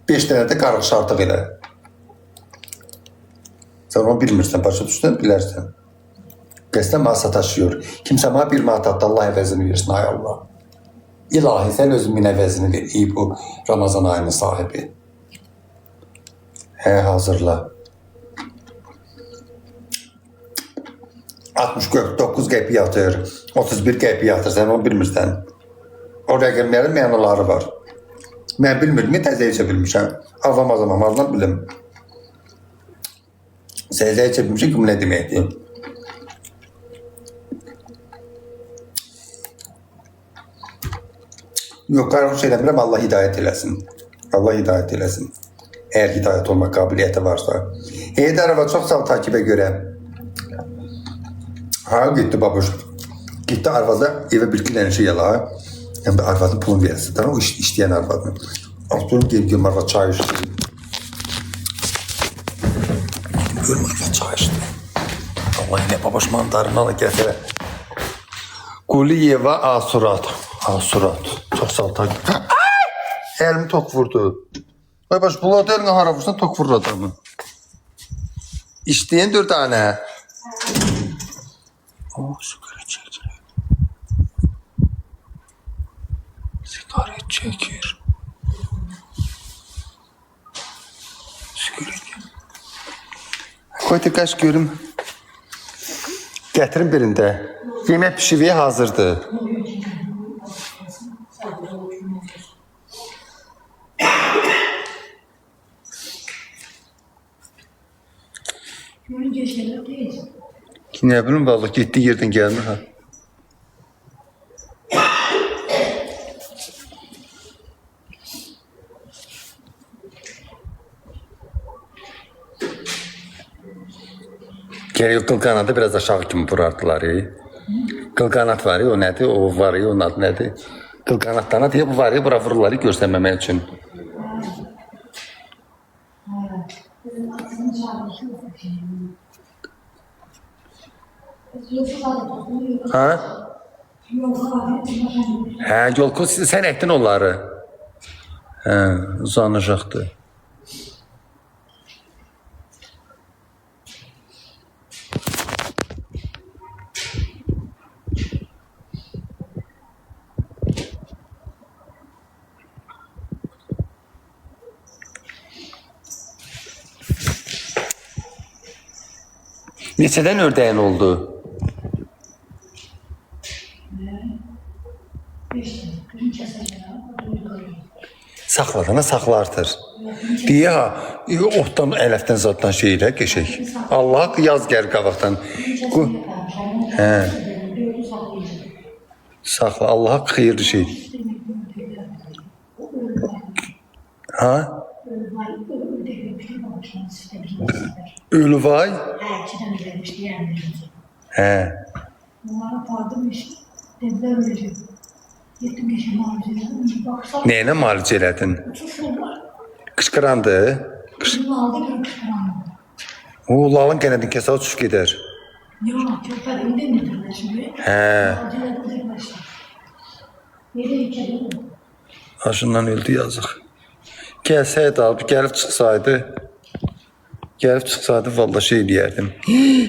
5 dənə də qarıq şartıq elə. Sən onu bilmirsən, başa düşsən bilərsən. Qəsdən bana sataşıyor. Kimsə bana bir manat attı, Allah əvəzini versin, ay Allah. İlahi, sən özümün əvəzini ver, ey bu Ramazan ayının sahibi. Hə, hazırla. 69 qəpi yatır, 31 qəpi yatır, sən onu bilmirsən. O rəqəmlərin mənaları var. Mən bilmirəm, təzə içə bilmişəm. Avam azamam, azdan bilim. Təzə içə bilmişəm ki, bu nə deməkdir? Yok, qarşı şey demirəm, Allah hidayət eləsin. Allah hidayət eləsin. Eğer hidayət olmaq qabiliyyəti varsa. Heydərova çox sağ takibə görə. Ha, gitti babuş. Gitti arvaza evə bir kilən şey yala. Hem de arvadın pulunu versin. Tamam, o işleyen arvadın. Altın geldim arvad çay içti. Görüm arvad çay içti. Allah yine babuş mandarını ala gətirə. Kuliyeva Asurat. Asurat. Çok sağ ol takip. Elimi tok vurdu. Ay baş buladı elini hara vursan tok vurur adamı. İşleyen 4 tane. Oh, sigaret çekir. Sigaret çekir. Sigaret. Koy tıkaş görüm. Getirin birinde. Yemek pişiriği hazırdı. Ki ne bileyim vallahi gittiği yerden gelmir ha. Geri qılqanadı biraz aşağı kimi vurardılar. Qılqanat var ya, o nədir? O var ya, onun adı nədir? Qılqanatlarına deyə bu var ya, bura vururlar göstərməmək üçün. Ha? Hə, yolku sən etdin onları. Hə, uzanacaqdı. Neçədən ördəyin oldu? Saxladana saxla artır. Deyə ha, otdan, ələfdən, zaddan şeylə geçək. Allah yaz gəl qabaqdan. Hə. Saxla, Allah xeyirli şey. Ha? Ölüvay? Hə. Bunlara pardım işte. Dediler öyle. Gittim geçim harcayacağım. Baksana. Nəyinə müalicə elədin? Uçuşurlar. Qışqırandı. Kızını aldı bir kışkırandı. O, lalın qənədin kəsə uçuş gedər. Yok köpek öyle midirler şimdi? Hə. Acele tek başlar. Yere içeri. Aşından öldü yazıq. Gəlsəydi abi, gəlib çıxsaydı valla şey deyərdim.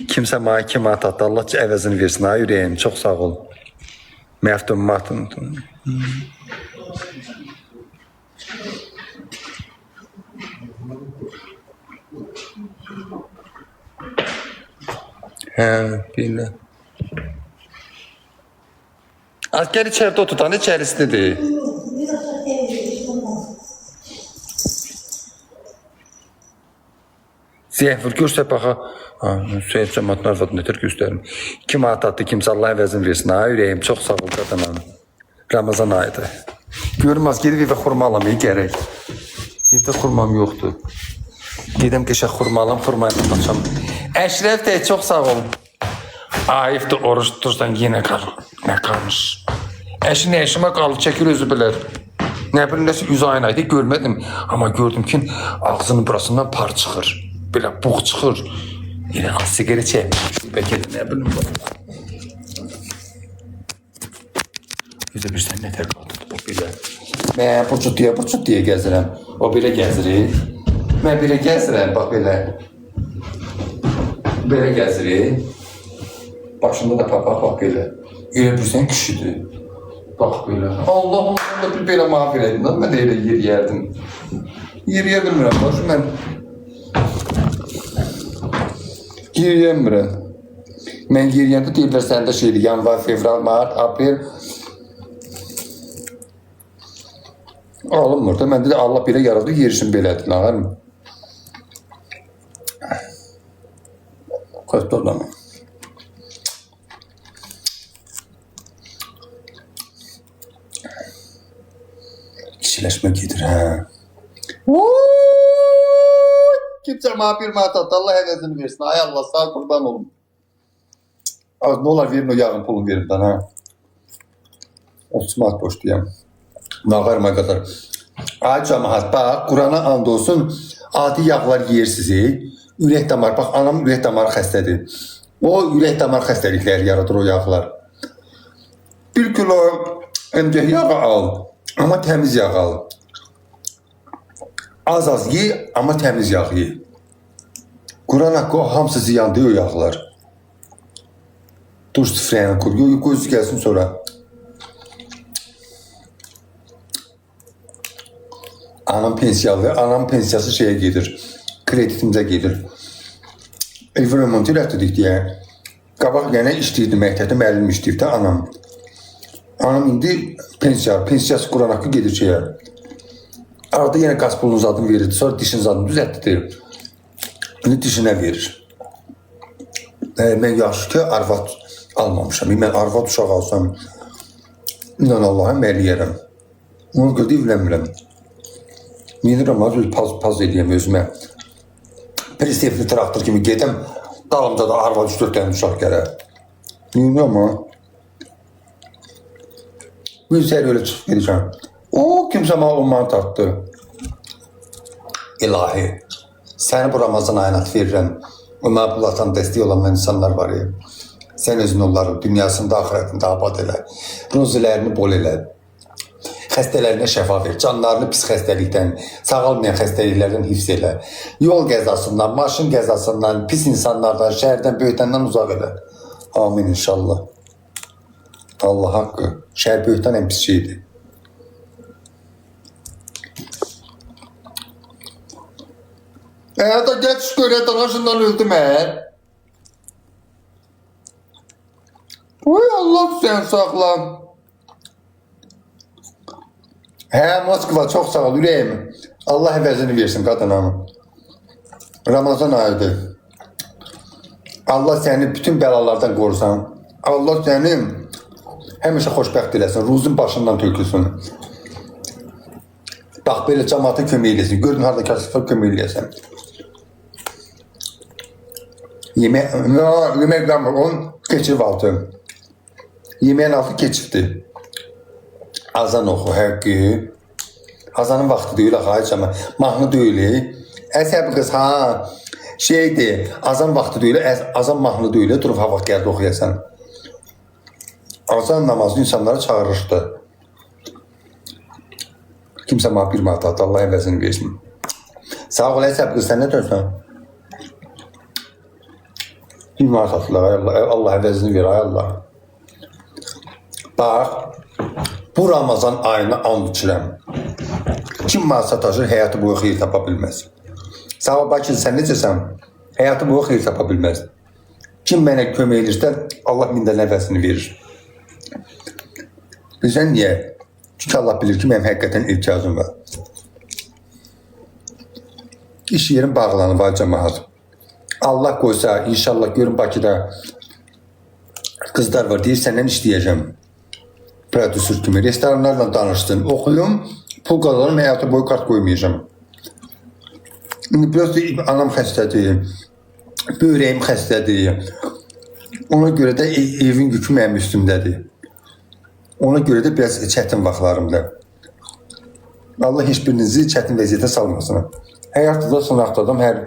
Kimsə mənə kim atadı, Allah əvəzini versin, ha ürəyim, çox sağ ol. Məftun matın. Hə, belə. Az gəl içəridə otudan, içərisidir. Zəhvur görsə baxa, Süheyb cəmatın arvadını ötür göstərim. Kim atadı, kimsə Allah əvəzini versin, ha ürəyim, çox sağ ol qadınam. Ramazan ayıdır. Görmez, gedib evə xurma alamaya gərək. Evdə xurmam yoxdur. Gedəm qəşək xurma alam, xurmayla açam. Əşrəf də çox sağ ol. Ayıfdır, oruç tutursan yenə nə qalmış. Əşi nə işimə qalıb, çəkir özü bilər. Nə bilim, nəsə 100 ayın ayda görmədim. Amma gördüm ki, ağzının burasından par çıxır. Belə buğ çıxır. Elə az siqaret çəkmiş. Bəlkə də nə bilim. Yüzə bir sən nətər qaldı bu belə. Mən bu cütüyə gəzirəm. O belə gəzirir. Mən belə gəzirəm, bax belə. Belə gəzirir. Başında da papaq, bax belə. Elə bir sən kişidir. Bax belə. Allah da bir belə mağfir edin. Mən də elə yeriyərdim. Yeriyə bilmirəm. Bax, mən yeriyəmirəm. Mən yeriyəndə deyirlər səndə şeydir. Yanvar, fevral, mart, aprel. Alınmır da. Məndə də Allah belə yaradı, yerişim belədir. Nağarım. Qaç dolamam. Kişiləşmə gedir, hə. Kimsə mənə bir mətat, Allah həvəzini versin. Ay Allah, sağ qurban olun. Az nə olar verin o yağın pulunu verin bana, hə. 30 manat boşduyam. Nağarıma qədər. Ay cəmaət, bax, Qurana and olsun, adi yağlar yer sizi. Ürək damar, bax, anam ürək damarı xəstədir. O ürək damar xəstəlikləri yaradır o yağlar. 1 kilo əmcək yağı al, amma təmiz yağ al. Az ye, amma təmiz yağ ye. Quran haqqı o hamısı ziyandır o yağlar. Dur sıfırayana koy, gözü gəlsin sonra. Anam pensiyası şeye gedir. Kreditimizə gedir. Ev remontu elədirdik deyə. Qabaq yenə işləyirdi məktəbdə, müəllim işləyirdi anam. Anam indi pensiyası Quran haqqı gedir şeyə. Arada yenə qaz pulunun zadını verirdi, sonra dişin zadını düzəltdi. İndi dişinə verir. Mən yaxşı ki, arvad almamışam. Mən arvad uşaq alsam, inan Allah'a məliyərəm. Onu görə evlənmirəm. Yenirəm, az paz edəyəm özümə. Presifli traktor kimi gedəm, Dalımda da arva 3-4 tane uşaq gələr. Bilmiyorum ama. Bir sər öyle çıxıb gedəcəm. O kimsə mənə 10 manat attı. İlahi, səni bu Ramazan ayına verirəm. Onlar bulatan dəstək olan insanlar var ya. Sən özün onların dünyasında, ahirətində abad elə. Ruzilərini bol elə. Xəstələrinə şəfa ver. Canlarını pis xəstəlikdən, sağalmayan xəstəliklərdən hifz elə. Yol qəzasından, maşın qəzasından, pis insanlardan, şəhərdən, böyütəndən uzaq elə. Amin inşallah. Allah haqqı. Şəhər böyütən ən pis şeydir. Da geç görə danışından öldüm Oy Allah sen saxla. Moskva çok sağ ol ürəyim. Allah əvəzini versin qadınam. Ramazan ayıdır. Allah seni bütün belalardan qorusan. Allah seni həmişə xoşbəxt eləsin. Ruzun başından tökülsün. Bax belə cəmaata kömək eləsin. Gördün harada kasıfa kömək eləyəsən. Yemək qamır, onun keçir altı. Yeməyin altı keçibdir. Azan oxu, həqqi. Azanın vaxtı deyil, axı, amma mahnı deyil. Əsəb qız, şeydir, azan vaxtı deyil, azan mahnı deyil, durub ha vaxt gəldi oxuyasan. Azan namazı insanları çağırırdı. Kimsə mənə bir manat atdı, Allah əvəzini versin. Sağ ol, əsəb qız, sən nə dörsən? Bir manat atdılar, Allah əvəzini ver, ay Allah. Bax, bu Ramazan ayını and içirəm. Kim mənə sataşır, həyatı boyu xeyir tapa bilməz. Sağ ol, Bakı, sən necəsən? Həyatı boyu xeyir tapa bilməz. Kim mənə kömək edirsə, Allah mindən əvəzini verir. Bizən niyə? Çünki Allah bilir ki, mənim həqiqətən ihtiyacım var. İş yerim bağlanıb, ay cəmaat. Allah qoysa, inşallah görün Bakıda qızlar var, deyir, səndən işləyəcəm. Prodüsür kimi, restoranlarla danışdın, oxuyum, pul qazanım, həyatı boyu kart qoymayacağım. İndi biraz da anam xəstədir, böyrəyim xəstədir. Ona görə də evin yükü mənim üstümdədir. Ona görə də biraz çətin vaxtlarımda. Allah heç birinizi çətin vəziyyətə salmasın. Həyatda sınaqda adam hər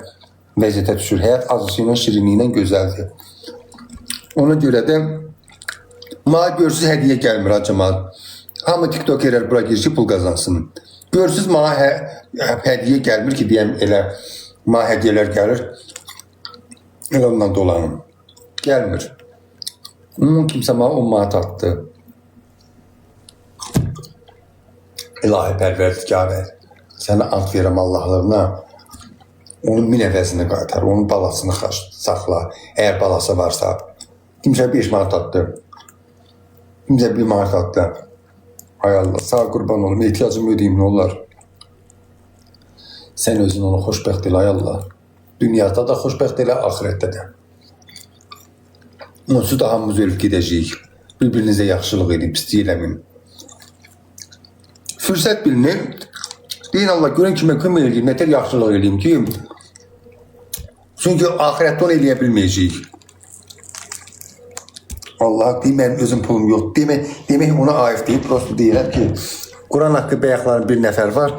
vəziyyətə düşür. Həyat acısı ilə, şirinliyi ilə gözəldir. Ona görə də mənə görsüz hədiyyə gəlmir cəmaat. Hamı tiktokerlər bura girir ki, pul qazansın. Görsüz mənə hədiyyə gəlmir ki, deyəm elə mənə hədiyyələr gəlir. Elə ondan dolanım. Gəlmir. Kimsə mənə 10 manat atdı. İlahi pərverdigarə, sənə ant verəm Allahlarına, onun min əvəzini qaytar, onun balasını saxla, əgər balası varsa. Kimsə 5 manat atdı, kimsə 1 manat atdı. Ay Allah, sağ qurban olum, ehtiyacımı ödəyim, nə olar? Sən özün onu xoşbəxt elə, ay Allah. Dünyada da xoşbəxt elə, ahirətdə də. Onsuz da hamımız ölüb gedəcəyik. Bir-birinizə yaxşılıq edin, pislik eləmin. Fürsət bilinir. Deyin Allah, görən kimə kömək edeyim, nətər yaxşılıq edeyim ki, çünki ahirətdə onu eləyə bilməyəcəyik. Allah, deyim, mənim özüm pulum yox. Demək ona ayıq deyib, prosto deyirəm ki, Quran haqqı bəyaqların bir nəfər var,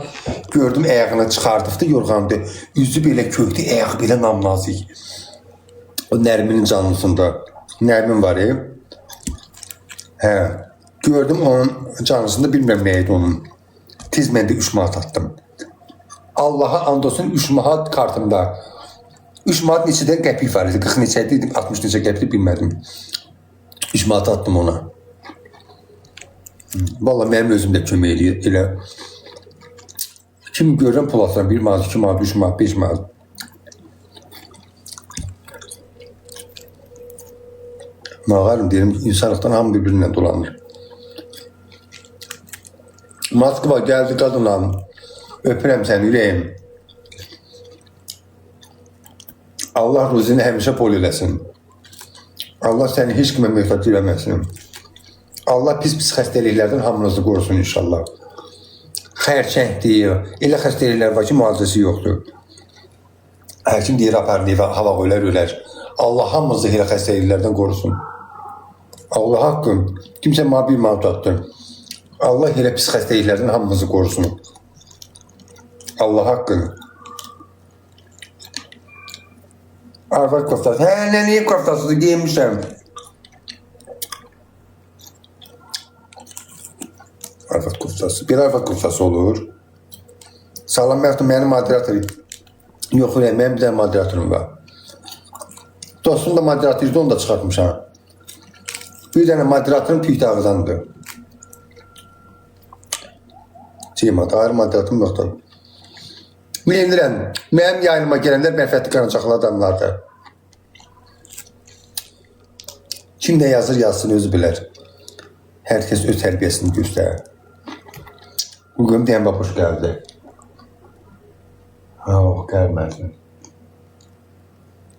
gördüm əyağını çıxardıbdı, yorğandı, üzü belə köktü, əyağı belə namnazik. O Nərminin canlısında, Nərmin var gördüm onun canlısında, bilmirəm nə idi onun. Tiz mən də 3 manat attım. Allaha and olsun 3 manat kartımda. 3 manat neçədən qəpik var idi, 40 neçədə idim, 60 neçə qəpik bilmədim. 3 manat attım ona. Vallahi mənim özüm də kömək eləyir. Elə. Kim görürəm pul atıram, 1 manat, 2 manat, 3 manat, 5 manat. Mağarım deyirəm, insanlıqdan hamı bir-birindən dolanır. Moskva gəldi qadınam, öpürəm səni ürəyim. Allah ruzini həmişə bol eləsin. Allah səni heç kimə möhtac eləməsin. Allah pis-pis xəstəliklərdən hamınızı qorusun inşallah. Xərçəngdir, elə xəstəliklər var ki, müalicəsi yoxdur. Həkim deyir, aparın evə, hava ölər. Allah hamımızı elə xəstəliklərdən qorusun. Allah haqqın. Kimsə mənə bir manat atdı. Allah elə pis xəstəliklərdən hamımızı qorusun. Allah haqqın. Arvad koftası. Hə, niyə koftasını giymişəm? Arvad koftası. Bir arvad koftası olur. Salam Mərtum, mənim moderatorum. Yox, mənim bir dənə moderatorum var. Dostum da moderatordu, onu da çıxartmışam. Bir dənə moderatorum Pühtağıdandır. Ceymat, ayrı moderatorum yoxdur. Bilirəm, mənim yayınıma gələnlər mənfəətli qanacaqlı adamlardır. Kim nə yazır, yazsın, özü bilər. Hər kəs öz tərbiyəsini göstərir. Bugün deyən babuş gəldi. Gəlmədim.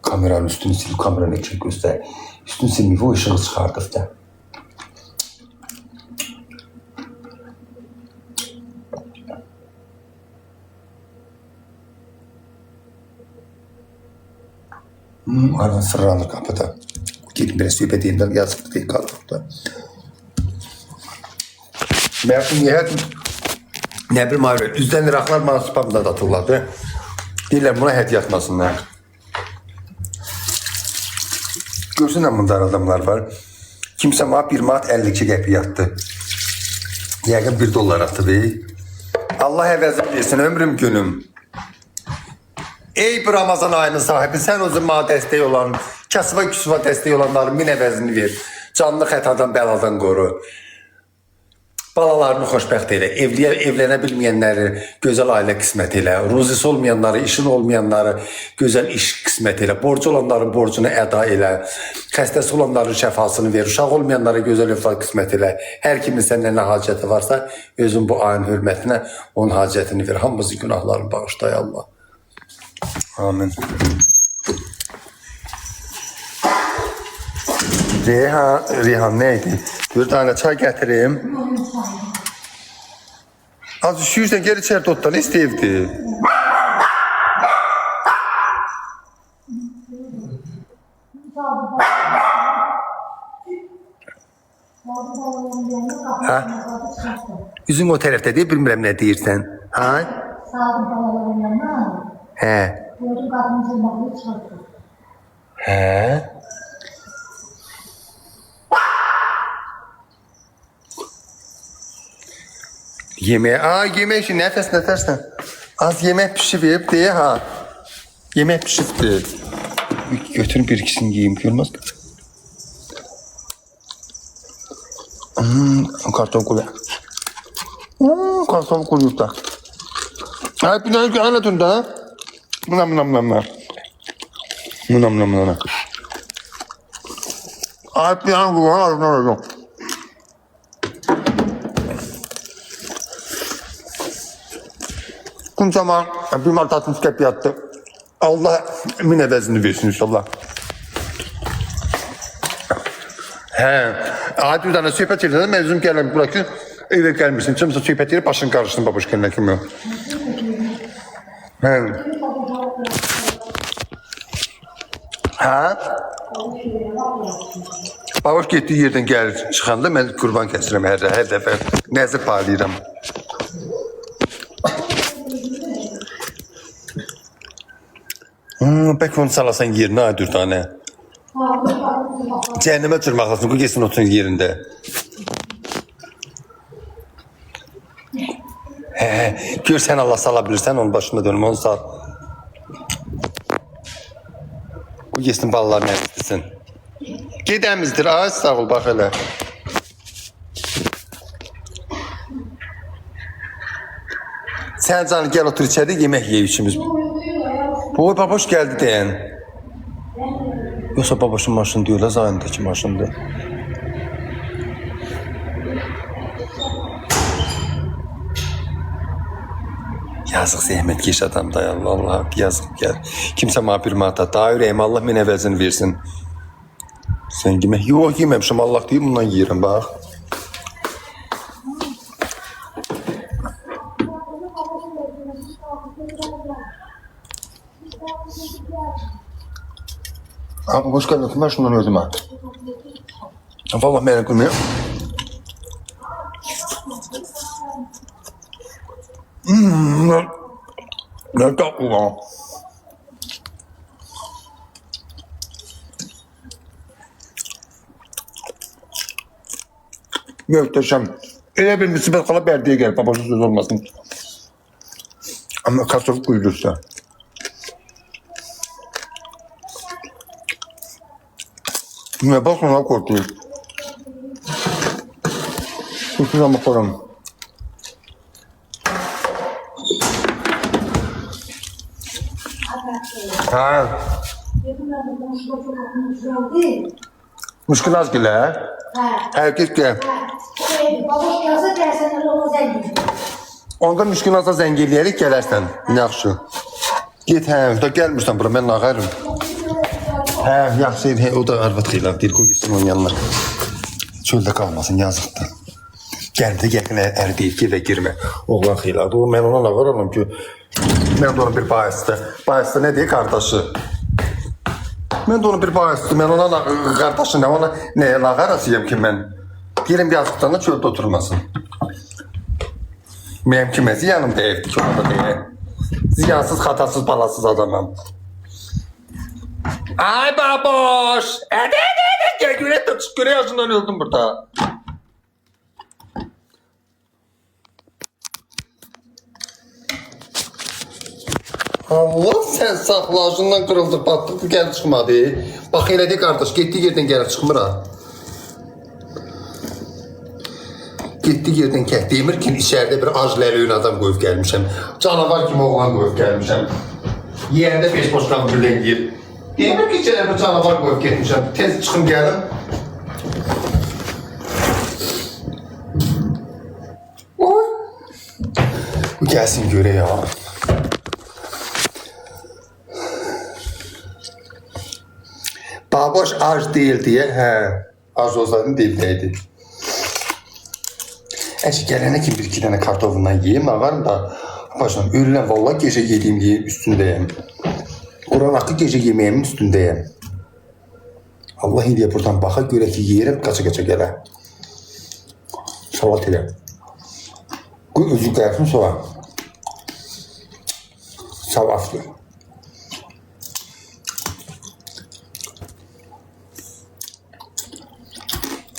Kameranın üstünü silip kameranın içini göster. Üstünü silmeyip o ışığı çıkardık da. Arvan sırrarlı kapıda. Gelin biraz söhbət edeyim de yazık değil kaldık da. Mertum yəhət ne bileyim abi, üzdən liraqlar bana spamda da tulladı. Deyirlər buna hədiyyə atmasınlar. Görsünlər bunda adamlar var. Kimsə bana 1 manat 52 qəpiy atdı. Yəqin $1 atdı bey. Allah əvəzini versin ömrüm günüm. Ey bu Ramazan ayının sahibi, sen özün bana dəstək olan, kasıva küsüva dəstək olanların min əvəzini ver. Canlı xətadan, bəladan qoru. Balalarını xoşbəxt elə, evlənə bilməyənləri gözəl ailə qismət elə, ruzisi olmayanları, işin olmayanları gözəl iş qismət elə, borcu olanların borcunu əda elə, xəstəsi olanların şəfasını ver, uşaq olmayanlara gözəl övlad qismət elə. Hər kimin səndən nə hacəti varsa, özün bu ayın hörmətinə onun hacətini ver. Hamımızın günahlarını bağışlay Allah. Amin. Reyhan neydi? Bir tane çay getireyim. Az üşüyürsen geri içeride otur. Ne isteyivdi? Ha? Üzün o tarafta değil, bilmirəm ne deyirsən. Ha? Sağdım balaların yanına. He. Gördüm kadının tırnakları çıkarttı. He. Yemeğe, yemek için nefes. Az yemek pişirip diye ha. Yemek pişirdi. Götürün bir ikisini yiyeyim, görmez mi? Karton kule. Karton kule yurtta. Ay bir tane aynı türde ha. Mınam. Ay bir tane kule ha. Kuncama bir mart 60 qəpiy attı. Allah min əvəzini versin inşallah. Adi bir dənə söhbət edirsən, mən özüm gələm bura ki, evə gəlmirsin. Kimsə söhbət edir, başın qarışsın babuş gəlinə kimi. Babuş getdiyi yerdən gəlir, çıxanda mən qurban kəsirəm hər dəfə. Nəzir paylayıram. Bəlkə onu salasan yerinə, ay Dürdane. Cəhənnəmə çırmaqlasın, qoy geçsin oturun yerində. Gör sən Allah sala bilirsən, onun başında dönüm, onu sal. Qoy geçsin balalarını əzdirsin. Gedəmizdir, ay sağ ol, bax elə. Sən canı gəl otur içəridə, yemək yeyib içimiz. Oy baboş geldi deyən. Yoxsa baboşun maşını deyirlər, zayındakı maşındır. Yazıq zəhmət keş adam da Allah, yazıq gəl. Kimsə mənə bir mata, daha ürəyim Allah min əvəzini versin. Sən yemək, yox yeməmişim, Allah deyib bundan yeyirəm, bax. Abi hoş geldin. Ben şundan öldüm ha. Vallahi merak etme. Ne tatlı lan. Muhteşem. Elə bir müsibət qala bərdiyə gəl, babası söz olmasın. Ama kartofu kuyulursa. Ne bakma lan korkuyor. Kusura bakarım. Ha. Müşkül az gile. Herkes gel. Babuş gelse dersen ona zengin. Onda müşkül azsa zəngəliyərik gələrsən. Yaxşı. Get hə, da gəlmirsən bura, mən nağarım. Hə, yaxşı, hə, o da arvad xeylan deyir, qoy gitsin onun yanına. Çöldə qalmasın, yazıqdır. Gəldi yaxın əri deyir ki, evə girmə. Oğlan xeyladı, o mən ona nağaram ki, mən də onun bir bayısıdır. Bayısı nə deyir, qardaşı. Mən də onun bir bayısıdır, mən ona qardaşı nə, ona nəyə nağarasıyım ki mən. Deyirəm yazıqdan da çöldə oturmasın. Mənim kiməsi yanımda evdir ki, ona da deyək. Ziyansız, xatasız, balasız adamım. Ay baboş! Gel güne de çık, göre yaşından öldüm burada. Allah sen saxla, ağzından kırıldı, battık, bu gəlib çıxmadı. Bax elə de qardaş, getdiyi yerdən gəlib çıxmır ha. Getdi yerdən kək demir ki, içərdə bir acləliyün adam qoyub gəlmişəm. Canavar kimi oğlan qoyub gəlmişəm. Yiyəndə 5 boşqan birdən yiyir. Demir ki, içərdə bir canavar qoyub getmişəm. Tez çıxım gəlin. Oy! Bu gəlsin görə ya. Baboş ac deyil deyə, hə. Ac olsaydın dildəydi. Əşi gələnə kim bir iki dənə kartofundan yiyeyim, ağarım da başlam, ölülən vallahi gecə yediğim yeyin üstündəyəm. Quran haqqı gecə yeməyimin üstündəyəm. Allah indiyə buradan baxa görə ki, yeyirəm, qaça-qaça gələ. Salat elə. Qoy özü gəlsin sonra. Salatlı.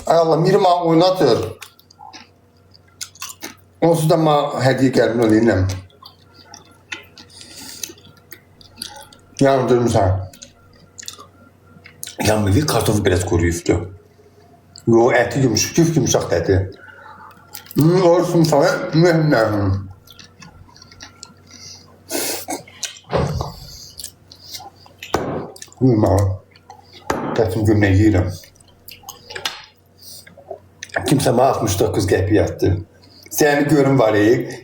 Ay Allah, Mirma oynatır. Onsuz da hediye gəlmir olayım. Yandırmışam. Yanmıyor, kartofu biraz koruyuftu. Yo, eti yumuşak, küf yumuşak eti. Olsun sana, mühimlerim. Uyuma. Qətim gömləyi yiyirəm. Kimsə mənə 69 qəpi yatdı. Səni görüm var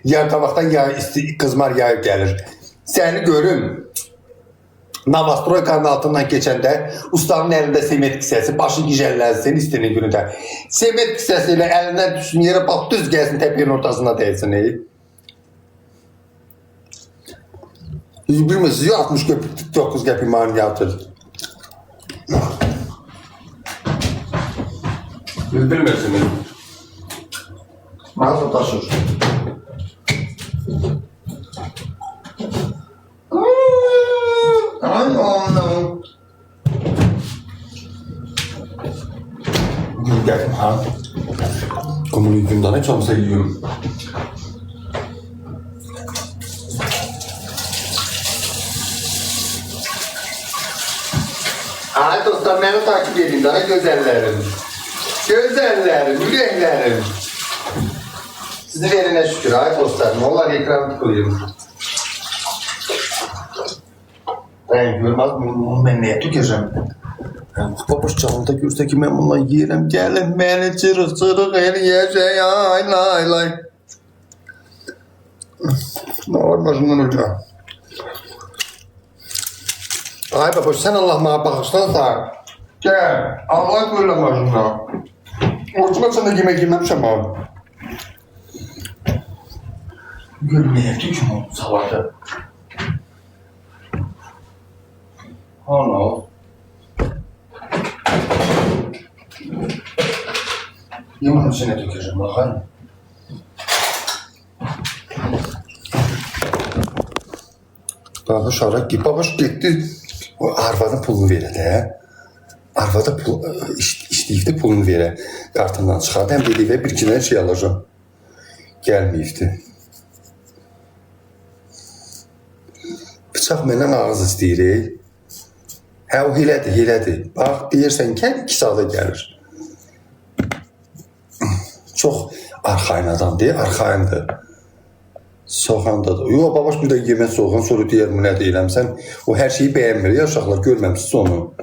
ya tabaqdan qızmar yayıb gəlir. Səni görüm. Navastroykanın altından keçəndə ustanın əlində sement kisəsi, başı gicəllənsin istinin günündə. Sement kisəsi ilə əlindən düşsün yerə bax, düz gəlsin təpiyin ortasına dəysin. Bilmirsiniz, 69 qəpi mani yatır. Bilmirsiniz. Mağaza taşır. Ay anam. Bugün geldim ha. Komünün günden hiç olmasa yiyorum. Ay dostlar, beni takip edin daha güzellerim. Güzellerim, yüreklerim. Sizi verine şükür ay dostlar. Ne olur ekranı tıklayayım. Ben görmez ben neye tükeceğim? Babuş canlıda görse ki ben bununla yerim. Gelin beni çırık çırık eliyece ay lay lay. Ne var başımdan öleceğim. Ay babuş sen Allah bana bağışlarsa. Gel Allah böyle başımdan. Orçuna sana yemek yememişim abi. Görmeye tüküm o salatı. Oh no. Limonun içine dökeceğim bakayım. Babuş ara ki babuş gitti. O arvadın pulunu verir de. Arvada pul, işleyifdi pulunu verir. Kartından çıxardı. Hem dedi ve bir iki tane şey alacağım. Gelmeyifdi. Bıçaq məndən ağız istəyir. Hə, o hilədir. Bax, deyirsən ki, 2 saata gəlir. Çox arxayın adamdır, arxayındır. Soğandadır. Yox, babaş bir də yemək soğan, sonra deyər bu nədir eləmsən. O hər şeyi bəyənmir ya, uşaqlar, görməmişsiniz onu.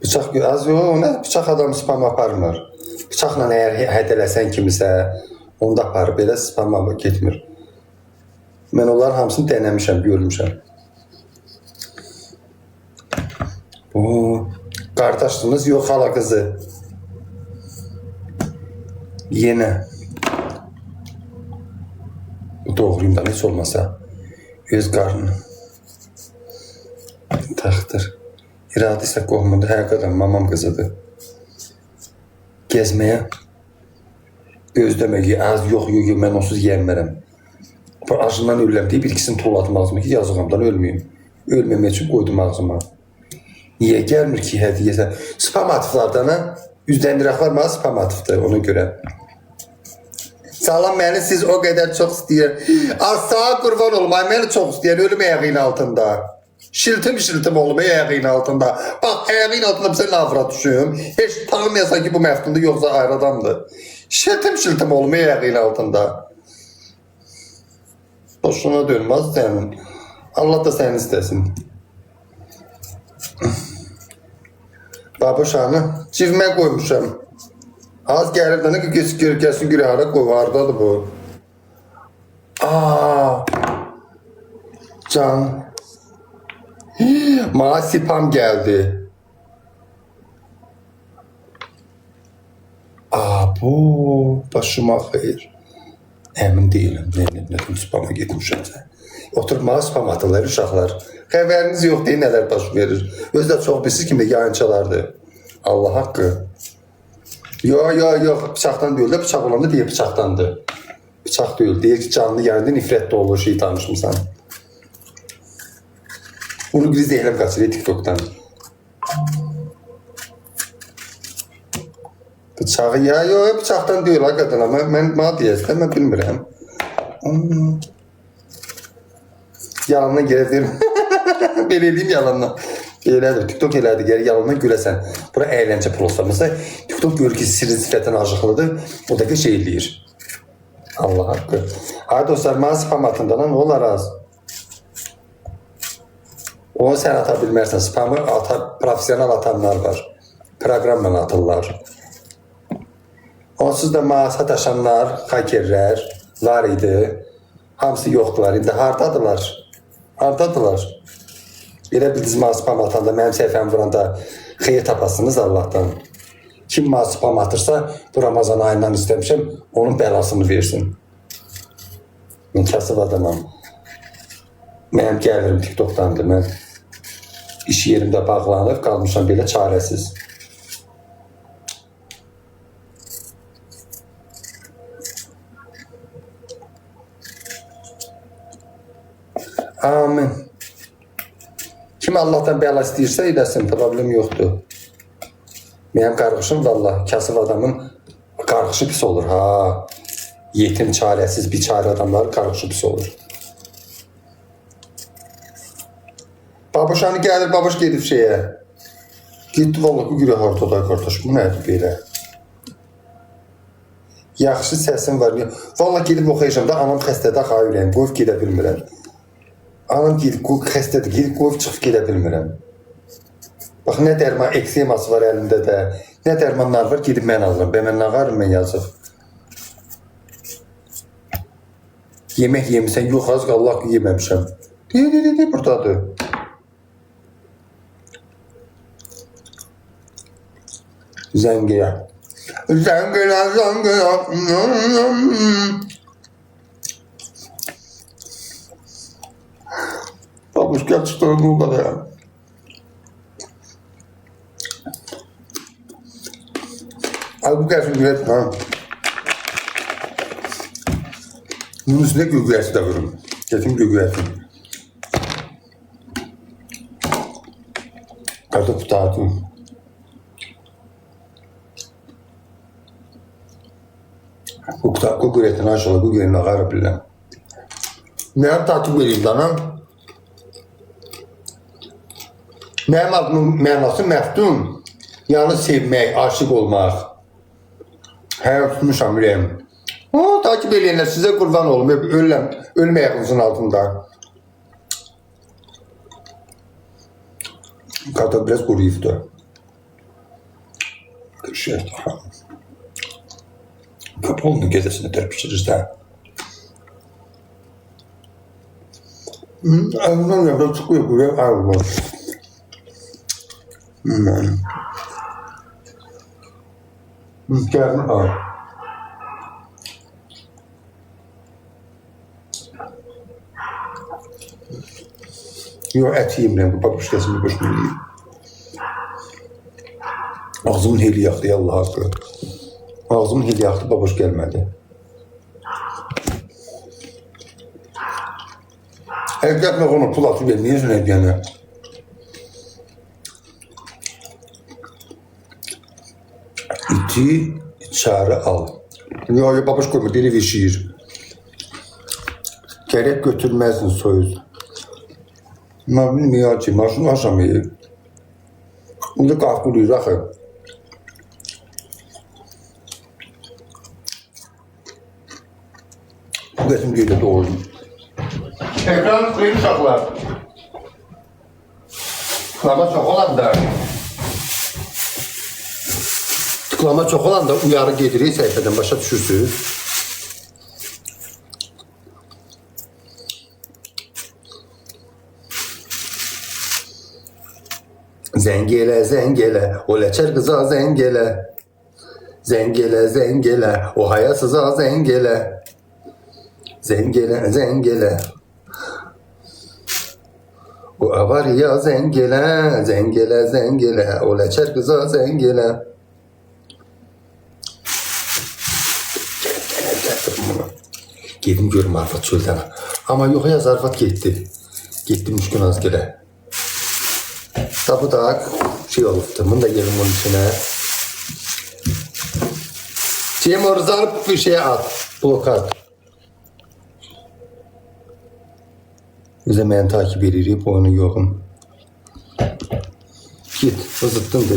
Bıçaq, az yox, nə? Bıçaq adamı spam aparmır. Bıçaqla əgər hədələsən kimisə, onu da aparıb, belə spama getmir. Mən onların hamısını dənəmişəm, görmüşəm. Qardaşdınız, yox xala qızı. Yenə. Doğruyum da, heç olmasa. Öz qarnı. Taxtır. İradı isə qohumudur, həqiqətən mamam qızıdır. Gezməyə. Gözləmək, az yox, mən onsuz yiyənmərəm. Acından ölürəm deyib, bir-ikisini tulladım ağzıma ki, yazığımdan ölməyim. Ölməmək üçün qoydum ağzıma. Niyə gəlmir ki, hədiyyəsə? Spam atıflardan, üzləndirəklər mənə spam atıfdır, ona görə. Salam, məni siz o qədər çox istəyir. Sağa qurban olmayın, məni çox istəyir, ölüm ayağın altında. Şiltim olum ayağın altında. Bax, ayağın altında bir sən avrat düşüm. Heç tanımayasan ki, bu məftunda yoxsa ayrı adamdır. Şiltim olum ayağın altında. Boşuna dönməz sənin. Allah da səni istəsin. Babuşanı civmə qoymuşam. Az gəlir də nə gəlsin günahara qovardadır bu. Can. Mənə spam gəldi. Bu başıma xeyir. Əmin deyiləm, nədən spama getmişəm sən. Oturub mənə spam atırlar uşaqlar. Xəbəriniz yox deyə nələr baş verir. Özü də çox bilirsiniz kimi yayınçalardır. Allah haqqı. Yox, bıçaqdan deyil də, bıçaq olanda deyir bıçaqdandır. Bıçaq deyil, deyir ki, canlı yayında nifrətdə olur, şey tanışmışsan. Onu bir zehləm qaçırıyor TikTok'dan. Bıçağı yox, bıçaqdan deyil ha qadına. Mənə deyəsən, mən bilmirəm. Yalandan gələdir. Belə edeyim yalandan. Elədir, TikTok elədir, gəlir yalandan güləsən. Bura əyləncə proslamasa, TikTok görür ki, sizin sifətən acıqlıdır, o da ki, şey eləyir. Allah haqqı. Hayır dostlar, mənə spam atında lan, olar az. Onu sən ata bilmərsən, spamı profesional atanlar var. Proqramla atırlar. Onsuz da mənə sataşanlar, hakerlər var idi. Hamısı yoxdular, indi hardadılar? Hardadılar? Elə bildiniz mənə spam atanda, mənim səhifəmi vuranda xeyir tapasınız Allah'tan. Kim mənə spam atırsa, bu Ramazan ayından istəmişəm, onun bəlasını versin. Mən kasıb adamam. Mənim gəlirim TikTok'dandır, mən iş yerimdə bağlanıb, qalmışam belə çarəsiz. Amin. Kim Allah'tan bəla istəyirsə eləsin, problem yoxdur. Mənim qarğışım valla, kasıb adamın qarğışı pis olur ha. Yetim, çarəsiz, biçarə adamların qarğışı pis olur. Babuşanı gəlir, babuş gedib şeyə. Getdi valla, bu günə hartada qardaş, bu nədir belə? Yaxşı səsim var. Valla gedib oxuyacam da, anam xəstədə xayirəm, qoyub gedə bilmirəm. Anam gedib xəstədir, gedib qoyub çıxıb gedə bilmirəm. Bax, nə dərman ekseması var əlində də, nə dərmanlar var, gedib mən alırım. Mən nə qarım, mən yazıq. Yemək yemişsən, yox, az Allah ki, yeməmişəm. Deyir, buradadır. Zəngiyə. Babuş, gəl çıxdırın o qədər. Al bu gelsin güvet ha. Bunun üstüne güveti de vurun. Getin güveti. Kartopu dağıtın. Bu güvetin aşağı bu güvetin ağır bilmem. Mənim tatlı vereyim danam. Mənim adımın mənası məftun. Yani sevmək, aşık olmaq. Həyat tutmuşam ürəyim. O, takip edənlər sizə qurban olum. Ölmə yaxınızın altında. Kartal biraz kuruyuftu. Şey, Kapolunun gezesini terpişiriz de. Ağzından yapıp çıkıyor buraya ağzından. Geldim ağır. Yok et yiyeyim ben bu babuşkasını boşuna yiyeyim. Ağzımın heli yaktı ya Allah hakkı. Ağzımın heli yaktı babuş gelmedi. Elgətmə onu pul atıb verməyəsən ediyənə. İti içəri al. Yox, babuş qoyma, diri vişir. Gərək götürməzsin soyuz. Mən bilməyəm ki, maşını aşamayı. Onda qalqılıyır axı. Bu qəsim qeydə doğru. Ekran kıyım uşaqlar. Tıklama çox olanda tıklama çox olanda uyarı gedirik səhifədən başa düşürsünüz. Zengele zengele o leçer kıza zengele. Zengele zengele o hayasıza zengele. Zengele zengele. O avariya zengele, zengele, zengele, o leçer kıza zengele. Gedim görüm Arfat çölden. Ama yok ya Arfat gitti. Gitti müşkün az gele. Tabi da şey oluptu. Bunu da gelin bunun içine. Cem orada alıp bir şeye at. Blokat. Bize mən takip edirik, bu onu yoxum. Git, hızıttın de.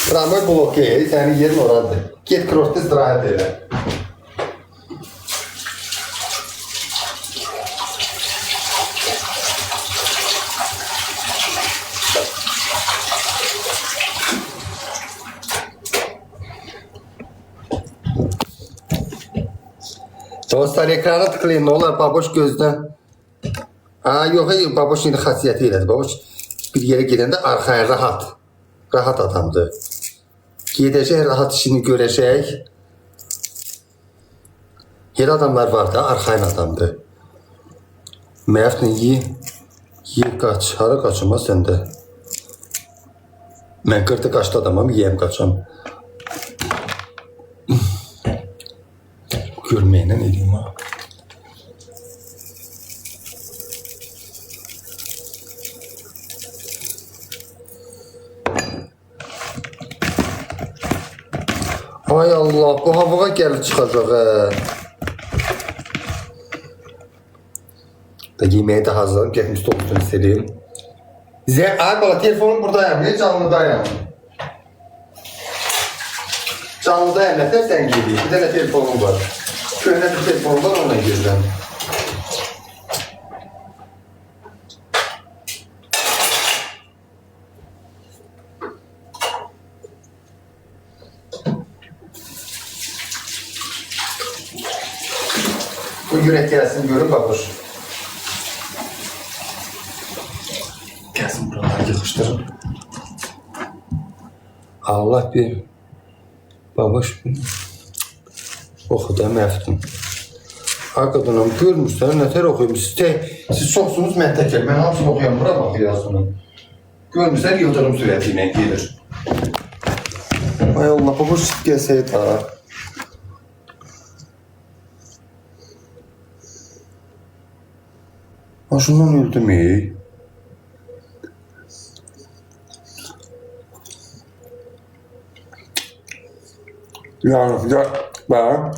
Tramvay blokeyi, senin yerin oradır. Git, kroşda istirahat eyle. Dostlar ekrana tıklayın, ne olur baboş gözden. Yok, baboş yine xasiyyəti elədi. Baboş bir yere gedəndə arxaya rahat. Rahat adamdır. Gedəcək, rahat işini görəcək. Yer adamlar var da, arxayın adamdır. Mərflə ye qaç, hara qaçım ha səndə. Mən qırdı qaçdı adamam, yiyəm qaçam. Görməyinə ne diyeyim ha? Ay Allah, bu havaya gəlib çıxacaq ha. Da yeməyi də hazırlayım, getmiş stolun istəyim. Ay bala, telefonum buradayım, ne canlıdayım. Canlıdayım, nətər sən geliyor, bir dənə telefonum var. Köyünə bir telefonum var, ona girirəm. Bu yürek gelsin görün babuş. Gelsin buraları yıkıştırın. Allah bir babuş oxu da məftun. Hakikaten görmüşsən, nətər oxuyum. Siz çoxsunuz, mən təkər. Mən hamısını oxuyam, bura bax yazını. Görmüşler yıldırım süretiyle gelir. Ay Allah, bu şık gelseydi ha. Ha şundan öldü mü? Yani ben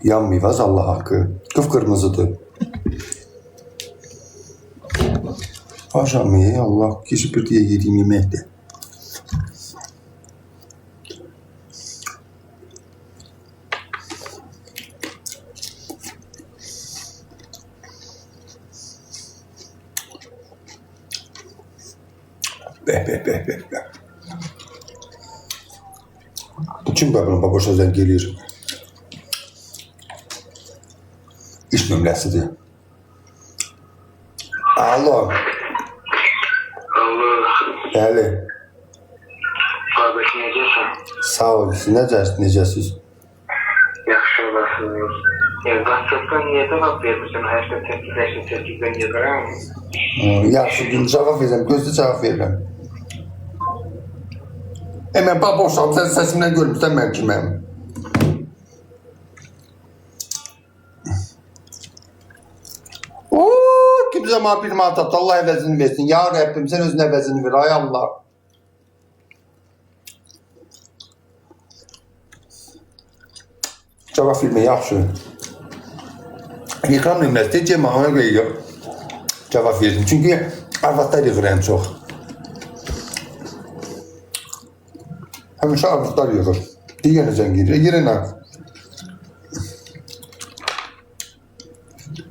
yanmayacağız Allah hakkı. Kıpkırmızıdır. Akşam iyi Allah kişi bir diye yediğim yemekti. Be. Bütün babamın babasından gelir. İş nömrəsidir. Alo. Alo, Bəli. qardaş necəsən? Sağ ol. Siz necəsiz? Yaxşı olasınız. WhatsApp-dan niyə cavab vermirsən? 8888-dən yazıram. Yaxşı, gün cavab verirəm. Gözlə cavab verirəm. Mən baboşam, sən səsimdən görmüşsən mən kiməm. Kim zaman bir mantat, Allah əvəzini versin. Ya Rəbbim, sən özün əvəzini ver, ay Allah. Cavab vermə, yaxşı. Reklam nömrəsi Cema, ona görə yox. Cavab verdim, çünki arvadlar yığır ən çox. Həmişə arvadlar yığır. Digər necən girir, yerinə.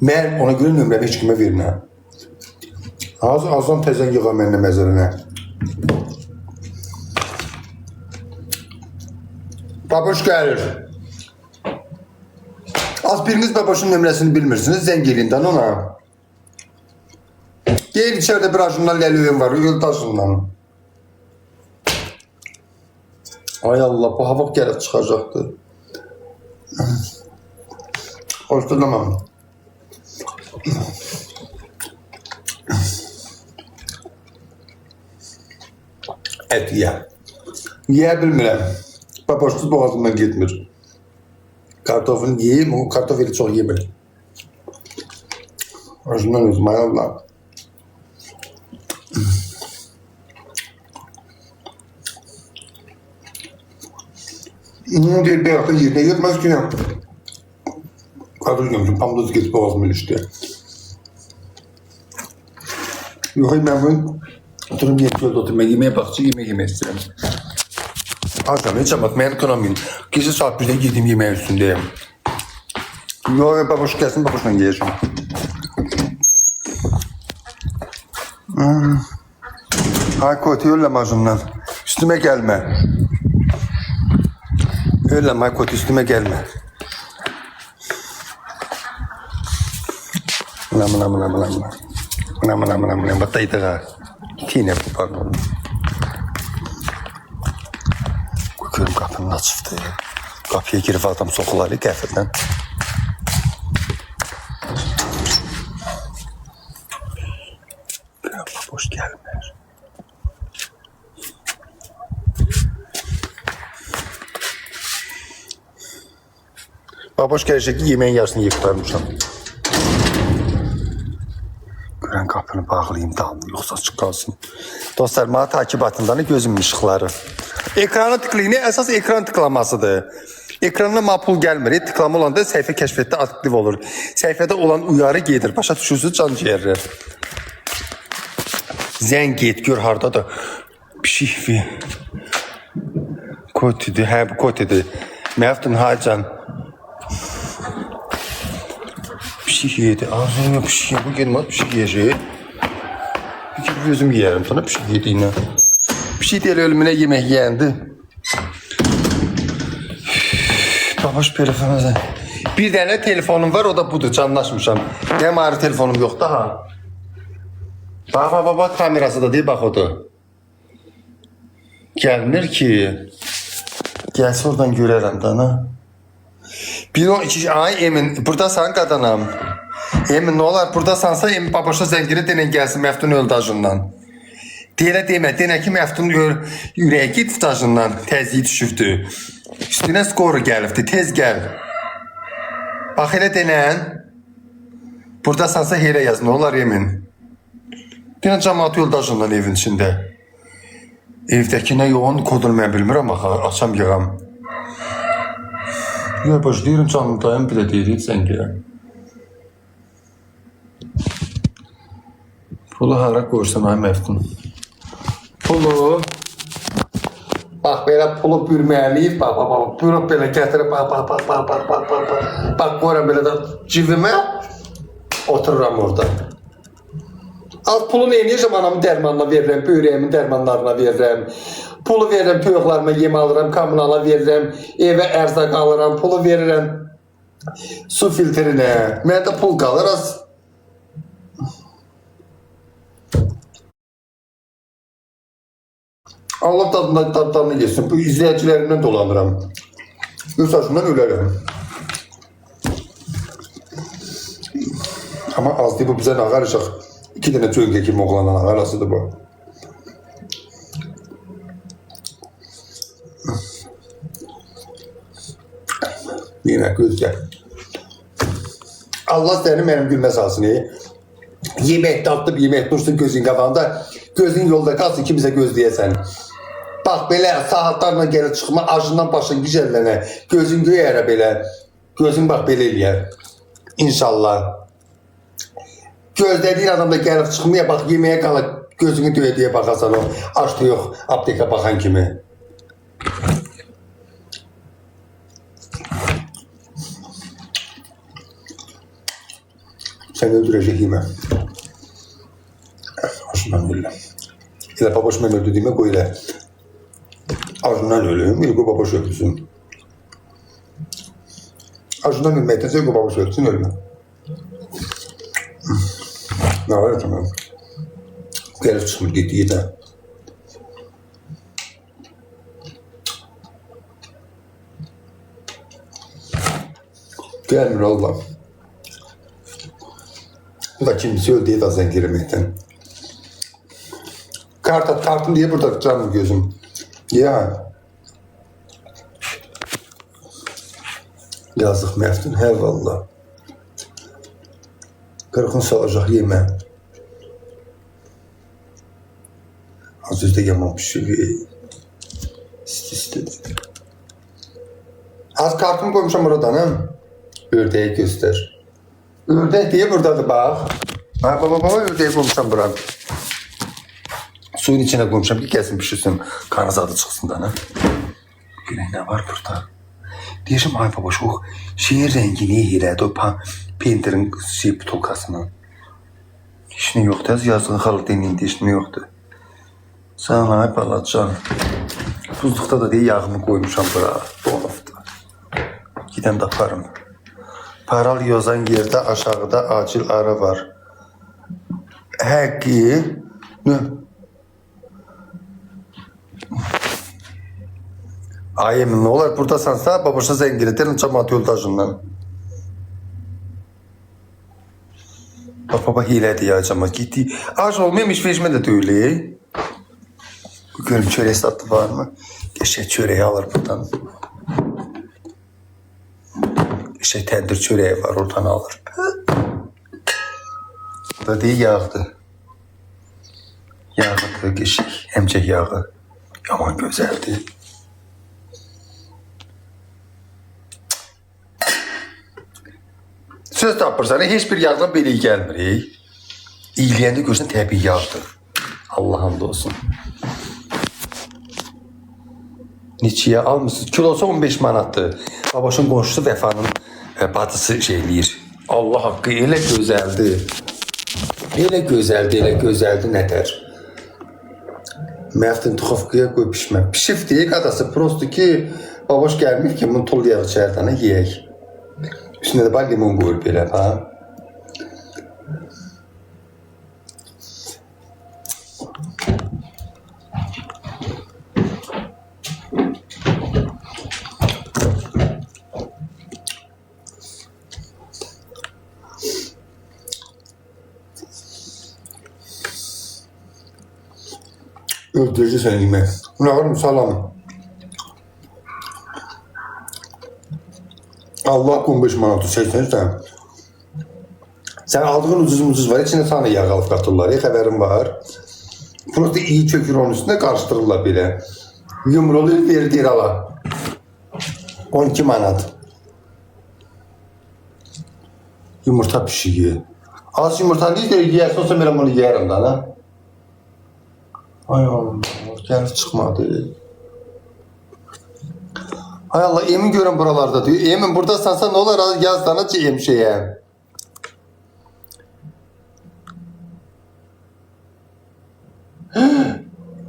Mən ona görə nömrəmi heç kimə verməm. Azdan təzən yığa mənlə məzərinə. Baboş gəlir. Az biriniz baboşun nömrəsini bilmirsiniz, zəng elindən ona. Gel içeride bir ajundan ləliyim var, yoldaşından. Ay Allah, bu hava gəlib çıxacaqdı. Hoşlanamam. Et ye. Yeyə bilmirəm. Baboşsuz boğazımdan getmir. Kartofunu yiyeyim, o kartofeli çox yemir. Hoşlanam özüm, ay Allah. Bir hafta yerine yetmez ki ya. Kardeş gömüşüm, pamdası geçip boğazımı ilişti. Yok ben bunu oturup yetkiyordu oturup ben yemeğe bakacağım, yemek isterim. Akşam hiç abartmayan kınamayın. Gece saat 1'de yediğim yemeğin üstündeyim. Yok baboş gelsin, baboşla yiyeceğim. Hay Koti yollama ağzımdan. Üstüme gelme. Yollama hay Koti, üstüme gelme. Mına bataydı ha. Tine bu pardon. Görüm kapının açıftı. Kapıya girip adam sokuları qəfildən. Boş gelmir. Baboş gelecek ki yemeğin yarısını yiyip koymuşam. Görən qapını bağlayayım da yoksa açıq qalsın. Dostlar, bana takibatından gözümün ışıqları. Ekranı tıklayın, əsas ekran tıklamasıdır. Ekranına mapul gəlmir, tıklama olanda səhifə kəşfətdə aktiv olur. Səhifədə olan uyarı gedir, başa düşürsünüz, can ciğərlər. Zəng et, gör hardadır. Pişik Kotidir, hə bu Kotidir. Məftun Hacan. Pişik yedi, ağzına pişik yedi, bu gelmez pişik yiyecek. Bir kere gözüm yerim sana pişik yediğine. Pişik değil ölümüne yemek yendi. Baboş telefonu da. Bir tane telefonum var, o da budur, canlaşmışam. Benim ayrı telefonum yok daha. Bak kamerası da değil, bak o da. Gelmir ki. Gelse oradan görərəm da ana. Bir o iki ay Emin, buradasan qadınam. Emin, ne olar buradasansa Emin baboşa zəngiri denən gəlsin Məftun Öldajından. Deyilə demə ki, Məftun ürəyə git stajından təzyiyi düşübdü. Üstünə skoru gəlibdi, tez gəl. Bax elə denən. Burada sansa elə yaz, nə olar Emin? Denən cəmaat yoldaşından evin içində. Evdəki nə yoğun kodunu mən bilmirəm, açam yığam. Ya baş deyirəm canım dayım bir də deyirik sən gələm. Pulu hara qoyursan ay Məftun? Pulu. Bax belə pulu bürməliyib, bax, bürüb belə gətirib, bax, qoyuram belə də civimə, otururam orada. Az pulu neyniyəcəm, anamın dərmanına verirəm, böyrəyimin dərmanlarına verirəm, pulu verirəm, toyuqlarıma yem alıram, kommunala verirəm, evə ərzaq alıram, pulu verirəm, su filtrinə, məndə pul qalır az. Allah tadlarını yesin. Bu izləyicilərimdən dolanıram. Üsasından ölərəm. Ama az değil bu bizə nağarışaq. 2 dənə çölgə kimi oğlanan nağarasıdır bu. Yine gözgə. Allah səni mənim gülmə salsın. Yemək tatlı bir yemək dursun gözün qafanda. Gözün yolda qalsın kimsə gözləyəsən. Bax belə saatlarla gəlib çıxma, acından başın gücəllənə, gözün göyərə belə, gözün bax belə eləyər. İnşallah. Gözlədiyin adam da gəlib çıxmaya, bax yeməyə qalır, gözünü döyə-döyə baxasan o, açdı yox, apteka baxan kimi. Sən öldürəcək yemə. Aşından ölürəm. Elə babaş mən öldürdüyümə qoy elə. Acından ölüm, İlqo babaş öldürsün. Acından ölməkdənsə İlqo babaş öldürsün, ölmə. Ne var ya tamam. Gəlib çıxmır, getdiyi də. Gəlmir Allah. Bu da kimisi öldüyü da sən girməkdən. Kartın diye burada canım gözüm. Ya. Yazıq Məftun, hə valla. Qırxın salacaq yemə. Az özdə yaman pişirir. İstedi. Az kartımı koymuşam oradan ha. Ördəyi göster. Ördək diye buradadır bax. Ha baba ördəyi koymuşam buran. Suyun içine koymuşam ki kesin pişirsin. Karnı adı çıksın da ne? Görək ne var burada? Deyəcəm ay baba şu şeyin rengini elədi o penterin butulkasını. Heç nə yoxdur, az yazığın xalı deneyində heç nə yoxdur. Sağ ol ay balacan. Buzluqda da deyə yağını koymuşam bura. Donubdur. Gidəm də aparım. Paral yazan yerde aşağıda acil ara var. Həqqi. Ne? Ay Emin ne olar buradasansa babaşa zəng edelim cəmaat yoldaşından. Baba hilədir ya cəmaat gitti. Ac olmayamış veçmə də deyil. Görüm çörək satı var mı? Geçək çörəyi alır buradan. Geçək təndir çörəyi var oradan alır. Da deyil yağdı. Yağıdır geçək. Həmcək yağı. Yaman gözəldir. Söz tapırsan, heç bir yağdan belə gəlmir. İyiləyəndə görsən təbii yağdır. Allah hamd olsun. Neçəyə almışsınız? Kilosu 15 manatdır. Babaşın qonşusu Vəfanın bacısı şeyləyir. Allah haqqı elə gözəldir. Elə gözəldir nətər. Məftun tuxovkaya qoy pişmə. Pişif deyək adası, prosto ki, babaş gəlmir ki, bunu tol yağı çərdana yeyək. Üstüne de bak limon koyur böyle ha. Öldürücü seni yemek. Ne var mı salam? Allah 15 manatı 80 tane. Sen aldığın ucuz var. İçine tane yağ alıp katırlar. Xəbərim var. Prosta iyi çökür onun üstüne karıştırırlar bile. Yumruğu verir ala. 12 manat. Yumurta pişiyor. Az yumurta değil de yiyersin olsa ben bunu yerim da lan. Ay Allah. Kendi çıkmadı. Hay Allah emin görün buralarda diyor. Emin buradasansa ne olur yaz sana çiğim şeye.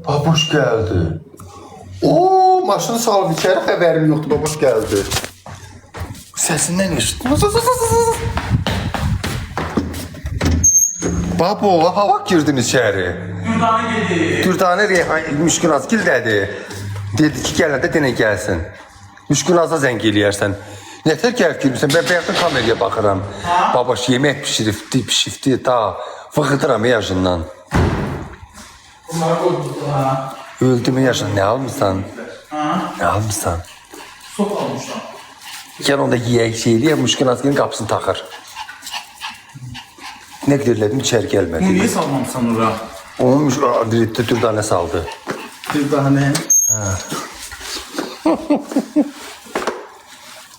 Babuş geldi. Oo maşını salıb içeri xəbərim yoxdur. Babuş geldi. Sesinden eşittim. Babo hava girdin içeri. Dürdane geldi. Dürdane Reyhan Müşkün Azgil dedi. Dedi ki gələndə denə gəlsin. Müşkün Az'a zəng eləyərsən. Nətər gəlib girmişsən? Ben bayaqdan kameraya baxıram. Babaş yemək pişirifdi ta. Fıqıdıram yaşından. Bunları koyduk ha. Öldü mü yaşın? Ne almışsan? Ne almışsan? Sok almışlar. Gel onda yiyək şeyliyə Müşkün Azgil'in qapısını taxır. Ne gidirlədim içeri Bunu gəlmədi. niye salmamışsan ora? Onun Dürdane saldı. Dürdane.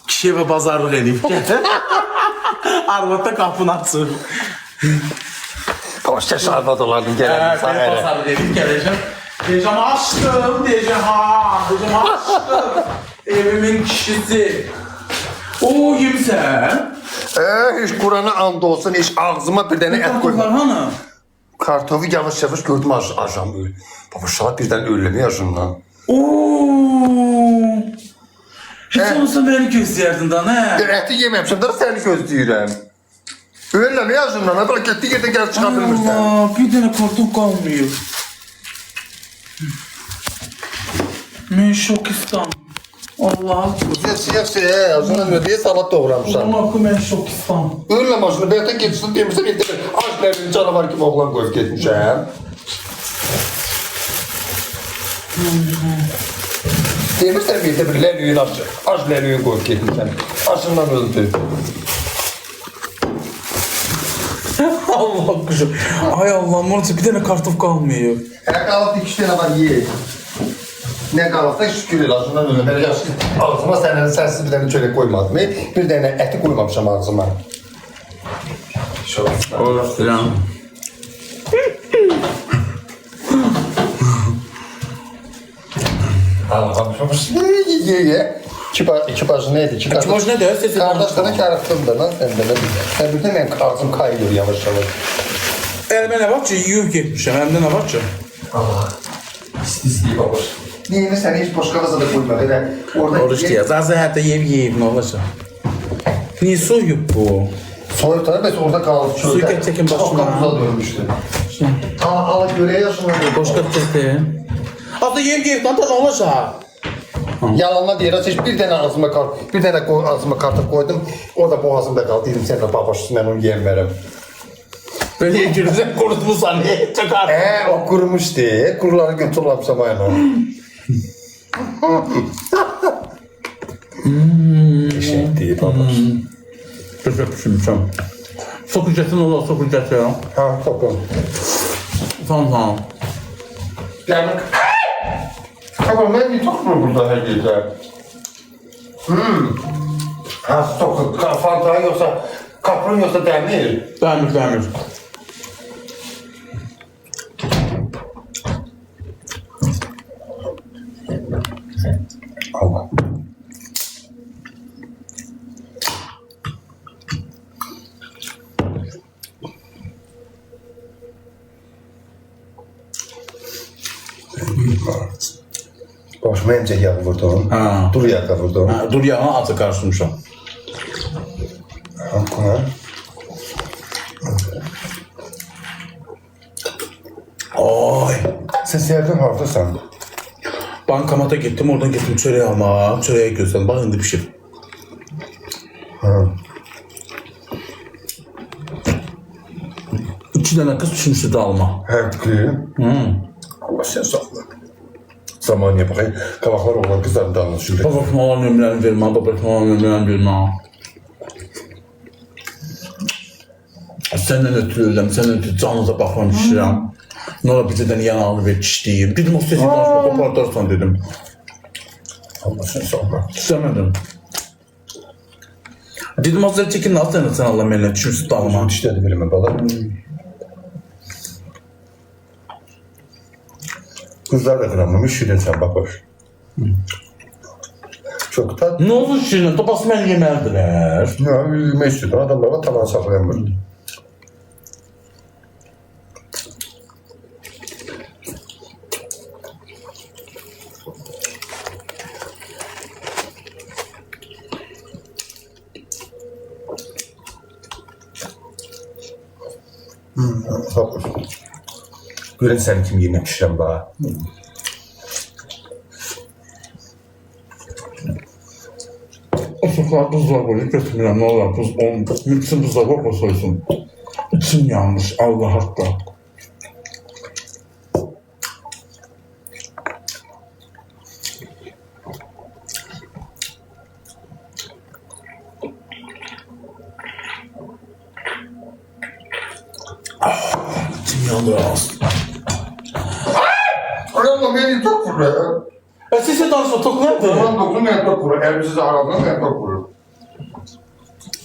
Kişiye ve bazarlık edeyim. Arvadda kapını açsın. Hoşça şarbat olardın gelen insan Ben ere. bazarlık edeyim geleceğim. Diyeceğim aşkım diyeceğim ha. Diyeceğim aşkım. Evimin kişisi. O kimsen? Hiç Kur'an'a and olsun, hiç ağzıma bir tane et Kartoflar koyma. hanı? Kartofu yavaş yavaş gördüm ajan öyle. Baba şahat birden ölümü yaşından. Ooo. Hiç olmasa beni gözlerdin da ne? Eti yememişim de seni gözlüyorum. Ölümü yaşından, ha bırak ettiği yerden gel çıkartılmışsın. Allah bir tane kartof kalmıyor. Ben şokistan. Allah. Güzel siyah yaşından ödeye salat doğramışlar. Allah hakkı ben şokistan. Ölüm başını bir yatan geçsin demişsen bir de aç nerede canavar gibi oğlan koyup gitmiş ha. Demişler bir de bir lelüğün aç. Aç lelüğün koyup gitmişsen. Aşından öldü. Allah kuşum. Ay Allah'ım orada bir tane kartof kalmıyor. Her kalıp iki tane var ye. Ne kalıpsa şükür el aşından öyle. Ben yaşlı ağzıma sensiz bir tane çörek koymadım. Bir tane eti koymamışım ağzıma. Şöyle. Olur filan. Allah'ım. Ye. Kibaş neydi? Kibaş ne der? Sesi Kardeşlerine karıştım da lan sen de. Sen birden benim ağzım kayıyor yavaş yavaş. Elime ne var ki? Yiyip gitmişim. Elimde ne var ki? Allah. İstiyi babaş. Neyini sen hiç başka kazada koyma. Öyle orada Oruç diye. Zaten hatta yiyip ne olacak? Niye soyup bu? Soyup tabii mesela orada kaldı. Suyu çekin başına. Çok kabuza dönmüştü. Al göre yaşına. Boş kapçete. Aslında yiyip lan da ne olacak? Yalanla diye hiç bir tane ağzıma kartop koydum. O da boğazımda kaldı. Dedim sen de babaş ben onu yiyemem. Ben yiyip kurutmu saniye çıkar. O kurumuş diye. Kuruları götürüyorum aynen o. Teşekkür değil babaş. Teşekkür. Çok ücretin olur, çok ücretin. Ha toplam. Tamam. Yani... Ama ben bir tok mu burada her gece? Ha tok, fanta yoksa, kapron yoksa demir. Demir. Allah. Başıma emcek yağı vurdum. Ha. Dur yağı vurdum. Ha, dur ya, atı karşımışam. Ha. Oy. Sen sevdin haftasan. Bankamata gittim, oradan gittim çöreği alma. Çöreği gözledim. Bak şimdi pişir. Ha. 2 tane kız düşünmüştü de alma. Hep ki. Allah sen sağla. Zamaniye bakayım. Kavaklar olan kızların da anlaşıldı. Babasına olan nömrəni vermə, babasına olan nömrəni vermə. Səndən ötürü öləm, səndən ötürü canınıza baxmam işləyirəm. Ne ola bir de yanağını ver çişleyeyim. Dedim o sesi danışma kopartarsan dedim. Allah sen sağla. İstemedim. Dedim az önce çekin nasıl sen Allah benimle düşmüşsün dağıma. İşte de verime bala. Kızlar da kıranmamış, şirin sen bak hoş. Çok tatlı. Ne oldu şimdi? Topası beni yemeldiler. Ya, yemək istiyordu. Adamlara tavan saklayamır. Bak. Görün sen kim yine pişirem bana. Uşaqlar buzluğa qoyub götürmürəm, nə olar buz, mümkün buzluğa qoyma soysun. İçim yanmış, Allah haqqı. İçim yanmış. Allah beni çok vuruyor. Siz danışma, tok nədir? Aman dokun ne çok vuruyor. Elbisiz aradan ne çok vuruyor.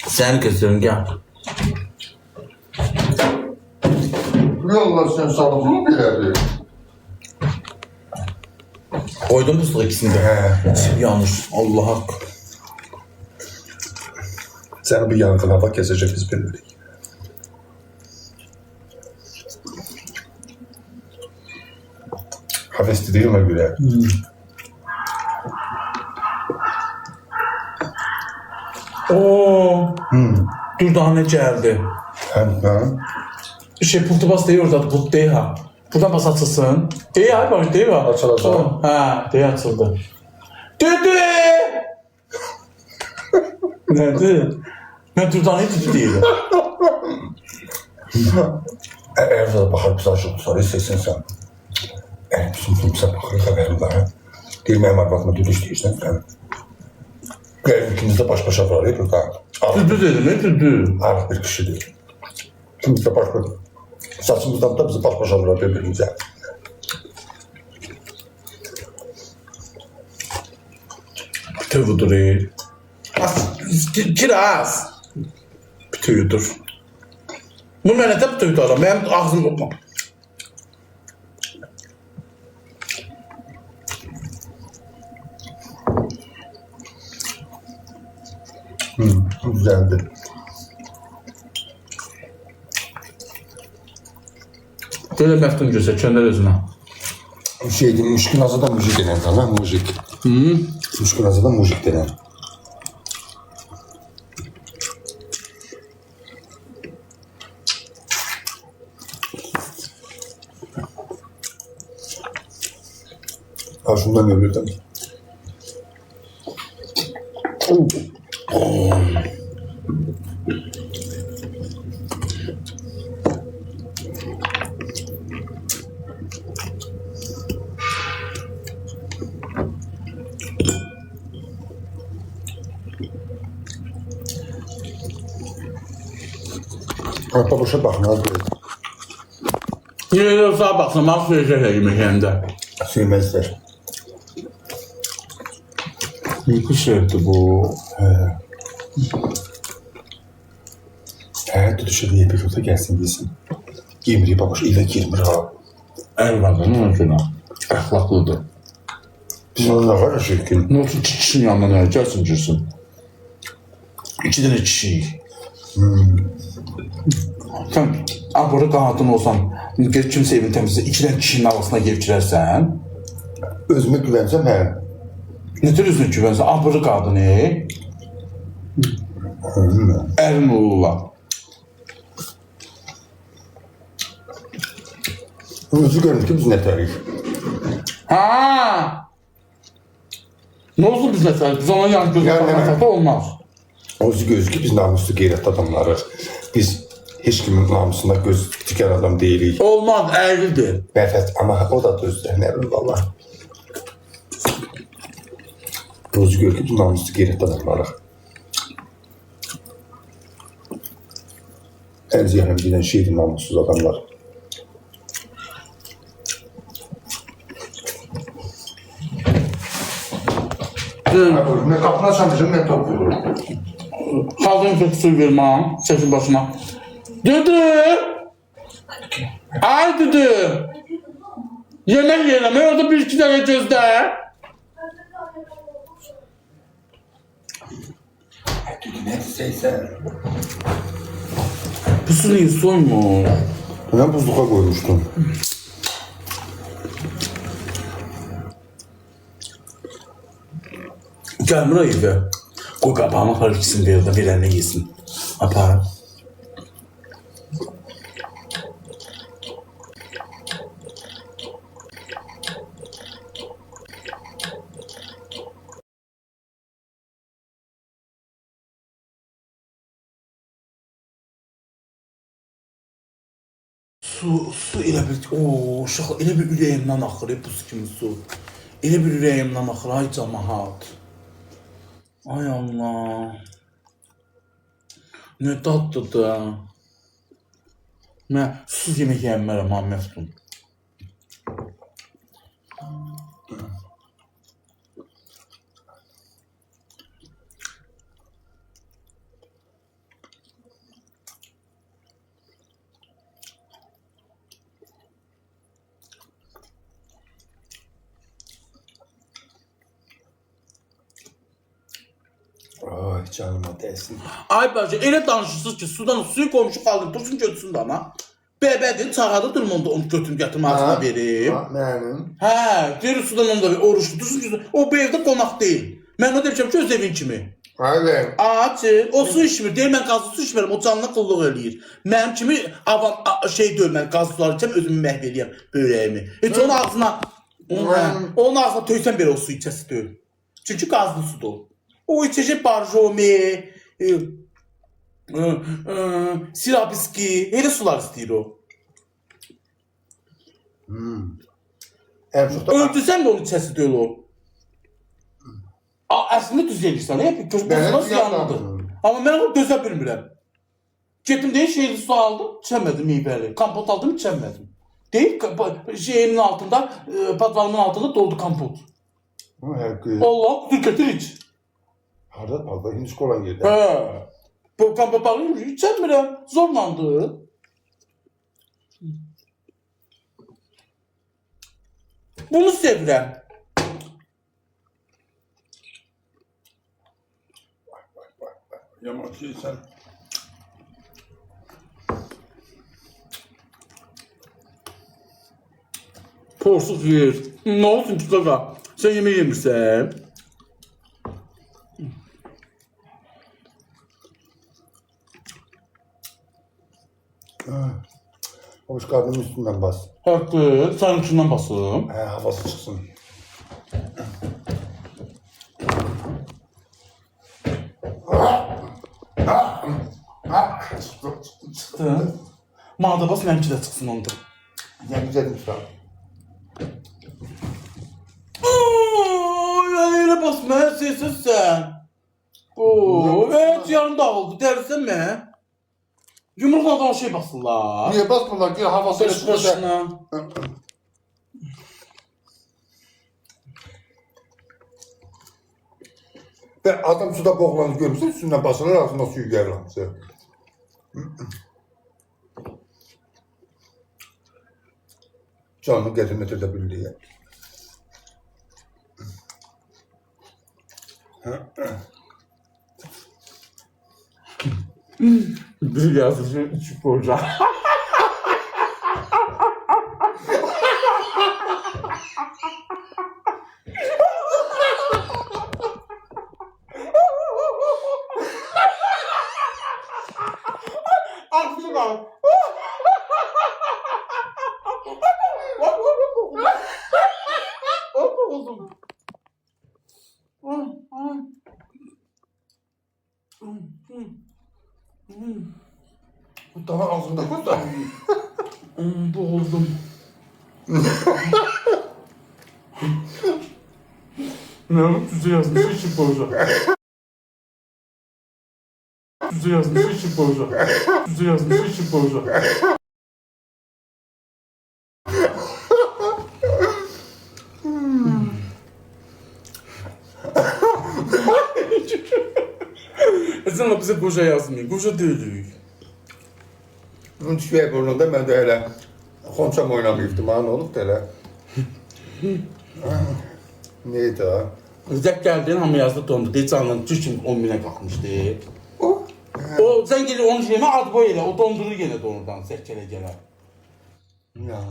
Səni kesiyorum, gel. Ne Allah sen sağlıklı bilerdi. Koydum buzluğa ikisini de. He. İçim yanmış, Allah haqqı. Seni bir yankına bak kesecek biz bilmedik. Hafesti değil mi göre? Oo. Dur daha ne geldi? Hem Pultu bas değil orada, pult değil ha. Buradan bas açılsın. Değil abi bak değil mi? Açılacak. Ha, değil açıldı. Düdü! Nerede? Ben durdan hiç düdü değilim. eğer de bakar bize aşık soruyu seçsin sen. Eğer bizim kimse bakır haberim var. Değil mi Emar bakma düdü istiyorsan sen. Eğer ikimiz de baş başa var burada. Düdü dedim ne düdü? Arif bir kişi değil. İkimiz de baş başa. Saçımızdan da bizi baş başa vurar birbirimize. Tövüdür ey. Kiraz. Bütüyüdür. Bu mənə də bütüyüdür adam. Benim ağzım olmam. Güzeldi. Böyle məftun göster, köndər özünə. Şeydi, Muşkinazı da mujik denen tamam mujik. Muşkinazı da mujik denen. Ha şundan ölürdüm. Hatta boşa bakın az böyle. Yine sağa baksın, ben söyleyecek yemeklerinde. Sürmezler. Uyku sevdi bu. He, dışarıya bir rota gelsin bilsin. Girmir babaş, ile girmir ha. Elvan'dan öncüne. Əxlaqlıdır. Biz onunla var ya şirkin. Ne olsun kişinin yanından öyle gelsin girsin. 2 tane kişi. Sen abura qanadın olsan, kimsə evin təmizlə 2 tane kişinin havasına gelip girərsən. Özüme güvensem he. Ne tür üzünü güvənsən? Abura qadın Ərin olurlar. Özü görmüş ki biz ne tarif. Ha! Ne olsun biz mesela? Biz ona yan gözü Yani- bakmasak da olmaz. Özü gözü ki biz namuslu gayretli adamlarız. Biz Heç kimin namusunda göz dikən adam deyilik. Olmaz, əyridir. Bəfət, amma o da düzdür, nə bilim valla. Rozu gör ki, bu namuslu qeyrətli adamlarıq. Əziyyəlim bilən şeydir namussuz adamlar. Ne kapını açamışım, ne top vururum. Kaldırın çok su vermem, sesin başına. Düdü! Ay düdü! Yemek yiyemem, orada bir iki tane gözde. Düdü ne deseysen. Bu su niye soymuş? Ben buzluğa koymuştum. Gelmir o evde. Koy kapağıma para ikisini ver de verenle yesin. Apar. Su elə bir, uşaq, elə bir ürəyimdən axır, buz kimi su. Elə bir ürəyimdən axır, ay camaat. Ay Allah. Ne tatlıdır. Mən susuz yemək yemərəm, ha, məftun. Ay canıma değsin. Ay bacı, elə danışırsınız ki, suyu qoymuşu qaldır, dursun götürsün də ana. Bəbədir, çağadır onda onu götürüm gətirmə ağzına verim. Mənim. Hə, deyir sudan onu da ver, oruçlu, dursun götürsün. O bu evdə qonaq deyil. Mən o demişəm ki, öz evin kimi. Aynen. Acı, o su içmir, deyir mən qazlı su içmirəm, o canına qıllıq eləyir. Mənim kimi avam şey deyil, mən qazlı suları içəm, özümü məhv eləyəm börəyimi. Heç onun ağzına, onun ağzına töysən belə o su içəsi deyil. Çünki qazlı sudur. O içecek barjomi, sirabiski, elə sular istəyir o. En çok da Öldürsən də onun içəsi deyil o. Əslində düz eləyirsən, gözünə yanıldı. Amma mən onu dözə bilmirəm. Getdim deyil, şeyli su aldım, içəmədim meyvəli. Kompot aldım, içəmədim. Deyil, şeyimin altında, patvalımın altında doldu kompot. Allah, dur getir iç. Harada palda hindi kolan yerdə. Hə. Bu kompot aldım, içəmirəm, zorlandı. Bunu sevirəm. Yaman şeysən. Porsuz yer. Ne olsun ki kaka? Sen yemeği yemirsən? Hoş kadının üstünden bas. Hakkı, sen ucundan basım. Havası çıksın. Çıktı. Mağda bas, mənimki də çıxsın onda. Ne güzelmiş lan. Yani elə basma, hər şeysən sən. Evet, yarım dağıldı, dərsən mi? Yumruqla da o şey basırlar. Niye basmıyorlar ki havası Beş başına. Ben adam suda boğulanı görmüşsün üstünden basılır altında suyu gelir hamısı. Canını getirmedi de bildiği. Bir yazıcı içip koyacağım. Aklım al. Daha ağzında koy. Boğuldum. Ne tüze yazmış için boğacak. Tüze yazmış için boğacak. Tüze yazmış için boğacak. Sen bize koca yazmıyor. Koca değiliz. Düşüyor burnunda ben de öyle konçam oynamayıptım. Ne olub da öyle. Neydi o? Zək gəldin, hamı yazdı dondu. Deyir canlı, düşün 10 minə qalxmışdı. O? O, sən gelir onu şeymə ad boy elə, o dondurur yenə doğrudan, zək gələ. Ya.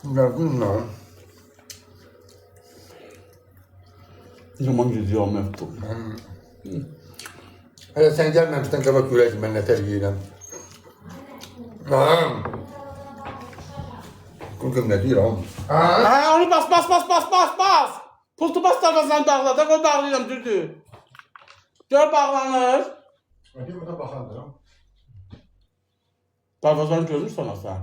Gördün mü? Yaman gidiyor məftul. Hele sen gelmemişten kabak gülesin ben ne terbiyeyle. Kulkum ne diyor oğlum? Ha, onu bas. Pultu bas darvazanı bağla, da o bağlayıram, dürdür. Gör bağlanır. Hadi burada bakalım. Darvazanı görmüşsən sən.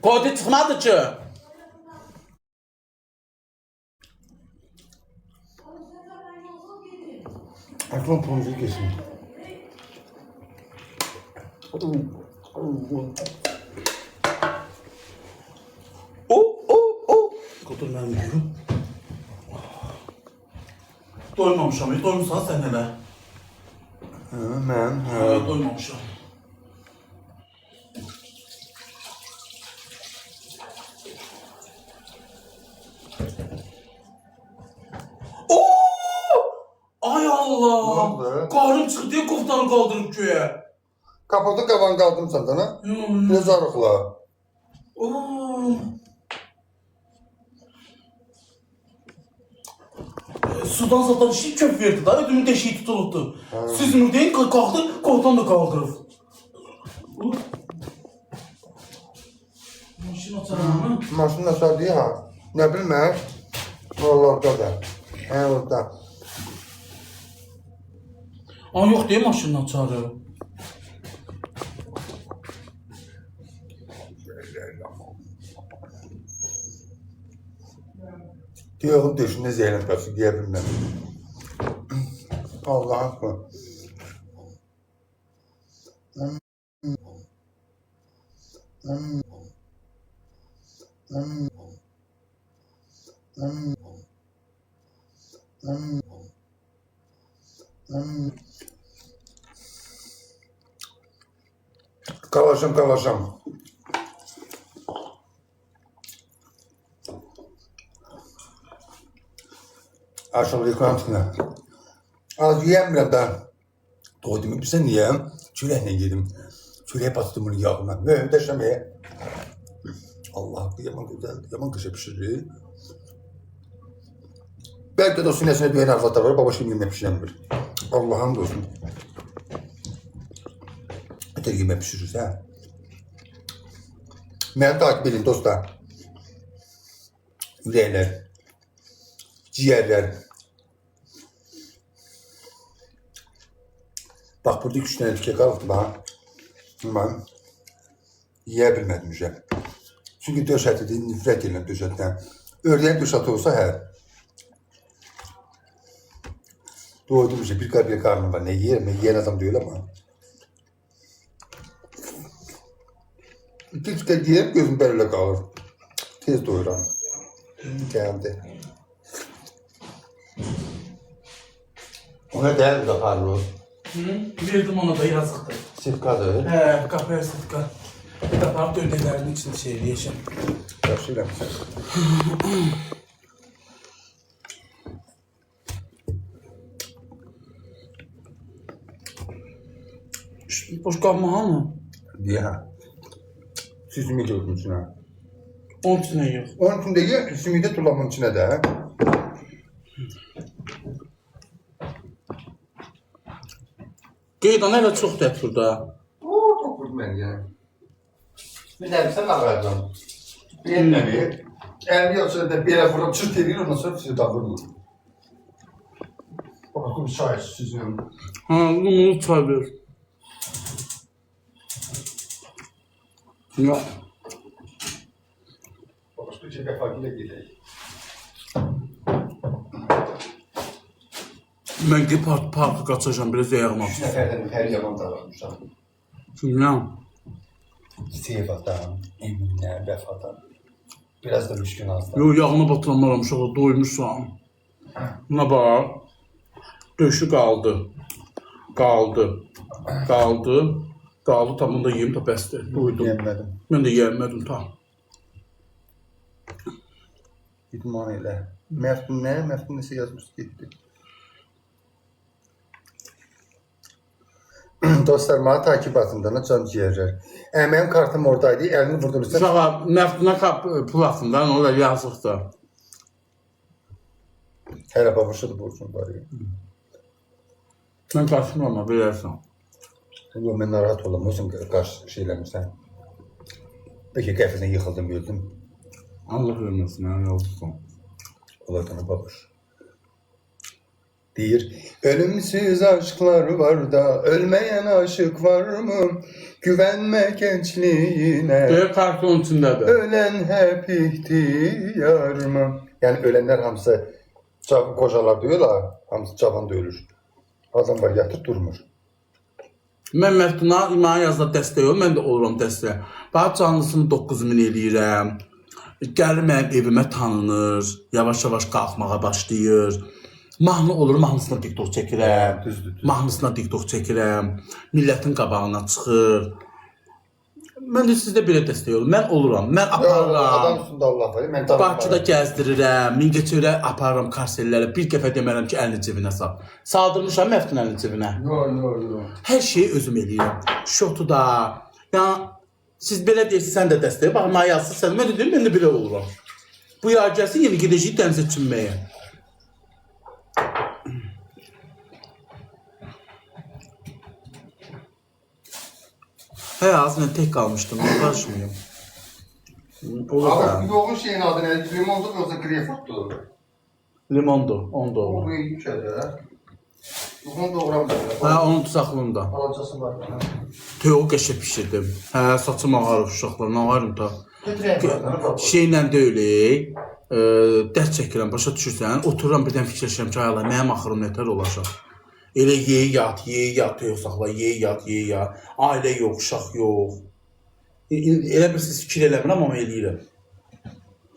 Kodu çıxmadı ki. Aklım pulumuzu kesin. Kodur mənim yürüm. Doymamışam, doymuşsan sən hələ. Ben. Doymamışam. Ay Allah! Ne oldu? Qarım çıxdı deyə koftanı qaldırıb köyə. Kapadı kavan kaldım senden ha. Ne zarıkla. Sudan zaten şey köp verdi da, ödümün deşiği tutulubdu. Siz müdeyin kalktı, koftan da kaldırıb. Maşın açarım. Maşın nasıl diye ha. Ne bilmem. Oralarda da. He orada. Aa yok değil maşının açarı. Diyorum döşünde zeylen taşı diye bilmem. Allah'ım mı? Kalaşım. Aşağı yukarı çıkına. Az yiyemem da. Doydum bir sen yiyem. Çürekle yedim. Çüreğe bastım bunu yağına. Böyle deşemeye. Allah yaman güzel. Yaman kışa pişirir. Belki de o sinesine düğen arvata var. Baba şimdi yemeğe pişiremiyor. Allah'ım olsun. Öte yemeğe pişirir ha. Beni takip edin dostlar. Yüreğler. Ciğerler. Bak burada 3 tane erkek aldı bana. Ben yiyebilmedim işte. Çünkü döş eti değil, nifret ediyorum döş etten. Ördeğin döş eti olsa her. Doydum işte, bir kalbiye karnım var. Ne yerim, ne yiyen adam değil ama. İki kere yiyip gözüm böyle kalır. Tez doyuram. Geldi. Ona değer de Carlos. Verdim ona da yazıqdır. Sirkadır. He, kapıya sıtka. Kapağım döndəklərinin içində şey eləyəcəm. Yaxşı eləmişsən. Boş qalma mı? Diye. Siz simit yoxun içine. Onun içinə yox. Onun için de ye, simidi tulamın içine de. Qeydan hələ çox tət burada. Çok ben ya. Bir de sen ağırdan. Bir elini. Elini yoksa da bir yere vurup çırt ediyor, ondan sonra sizi takılır. Korkum çay sizin. Ha, bunu çay ver. Ya, Başka bir defa yine gidelim. mən ki parka qaçacağım, biraz ayağıma. 3 nəfərdən hər yaman davranmışam. Bilməm. Sevadan, Eminə, Vəfadan. Biraz da müşkün azdan. Yo, yağını batıramaram, uşağı doymuşam. Buna bax. Döşü qaldı. Qaldı, tam bunu da yiyeyim, da bəsdir. Doydum. Yemmədim. Mən də yiyəmədim, tam. İdman elə. Məftun nə? Məftun nəsə yazmış getdi. Dostlar, mənə takip atımdan can ciyərlər. Mənim kartım oradaydı, əlini vurdurursa... Uşağa, nəftinə pul atından, o da yazıqdır. Hələ babuşadır borcum var ya. Mən qaçmıram, bilərsən. Yox, mən narahat olam, olsun qarşı şey eləmirsən. Bəlkə qəfildən yıxıldım, gördüm. Allah verməsin, mən yolcusun. Oladana babuş. Deyir, ölümsüz aşklar var da, ölmeyen aşık var mı? Güvenme gençliğine. Deyir, kartı onun içindədir. Ölen hep ihtiyar mı? Yani ölenler hamısı kocalar diyorlar, hamısı cavan da ölür. Adam var yatır durmur. Mən Məftuna imana yazda dəstək ol, mən də olurum dəstək. Bax, canlısını 9000 eləyirəm. Gəlir mənim evimə tanınır, yavaş-yavaş qalxmağa başlayır. Mahnı olur, mahnısına TikTok çəkirəm. Düzdür. Mahnısına TikTok çəkirəm. Millətin qabağına çıxır. Mən də sizdə belə dəstək olum. Mən oluram, mən aparıram. Adam üstündə Allah var, mən tanım. Bakıda gəzdirirəm, Mingəçevirə aparıram karsellərə. Bir dəfə demərəm ki, əlini cibinə sal. Saldırmışam Məftun əlini cibinə. Yox. Hər şeyi özüm eləyirəm. Şotu da. Yəni, siz belə deyirsiniz, sən də dəstək. Bax, mənə yazsın, sən mən də deyim, mən də belə oluram. Bu yay gəlsin, yeni gedəcəyik dənizə çimməyə. Hə, az mən tək qalmışdım, qarışmayayım. Olur da. Abi, yoğun şeyin adı nədir? Limondur yoksa greyfurtdur? Limondur, onu doğru. Bu yükədə. Yoğun doğramdır. Hə, onun tuzaqlığında. Alacası var. Toyuğu qəşə pişirdim. Hə, saçım ağarıb uşaqlar, nə ağarım ta. Şeylə deyil, dərs çəkirəm, başa düşürsən, otururam birdən fikirləşirəm ki, ayala, mənim axırım nətər olacaq. Elə yeyi yat, toyuq saxla, yeyi yat. Ailə yox, uşaq yox. Elə bir siz fikir eləmirəm, amma eləyirəm.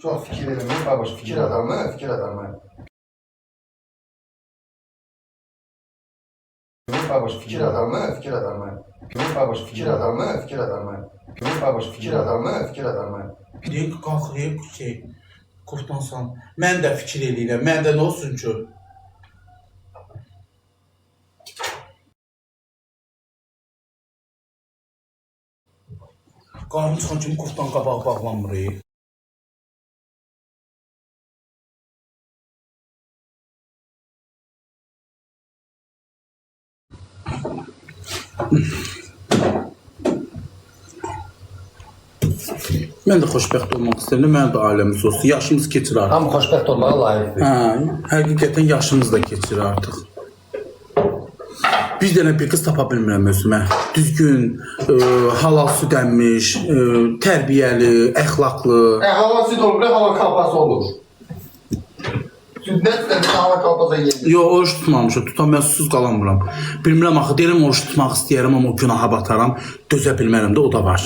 Çox fikir eləmir, babaş, fikir adamı. Babaş, fikir adamı. Babaş, fikir adamı. Biri qalxıyıb qurtansan, mən də fikir eləyirəm, mən də nə olsun ki? Qarnım çıxan kimi qurtdan qabaq bağlanmır. Mən də xoşbəxt olmaq istəyirəm, mən də ailəmiz olsun, yaşımız keçir artıq. Hamı xoşbəxt olmağa layiqdir. Hə, həqiqətən yaşımız da keçir artıq. Bir dənə bir qız tapa bilmirəm özümə. Düzgün, halal süd əmmiş, tərbiyəli, əxlaqlı. Hava süt olur, hava kalpası olur. Süt nəsə hava kalpasa yenir. Yox, oruç tutmamışam, tutam, mən susuz qalamıram. Bilmirəm, axı, deyirəm, oruç tutmaq istəyərəm, amma o günaha bataram, dözə bilmərəm də, o da var.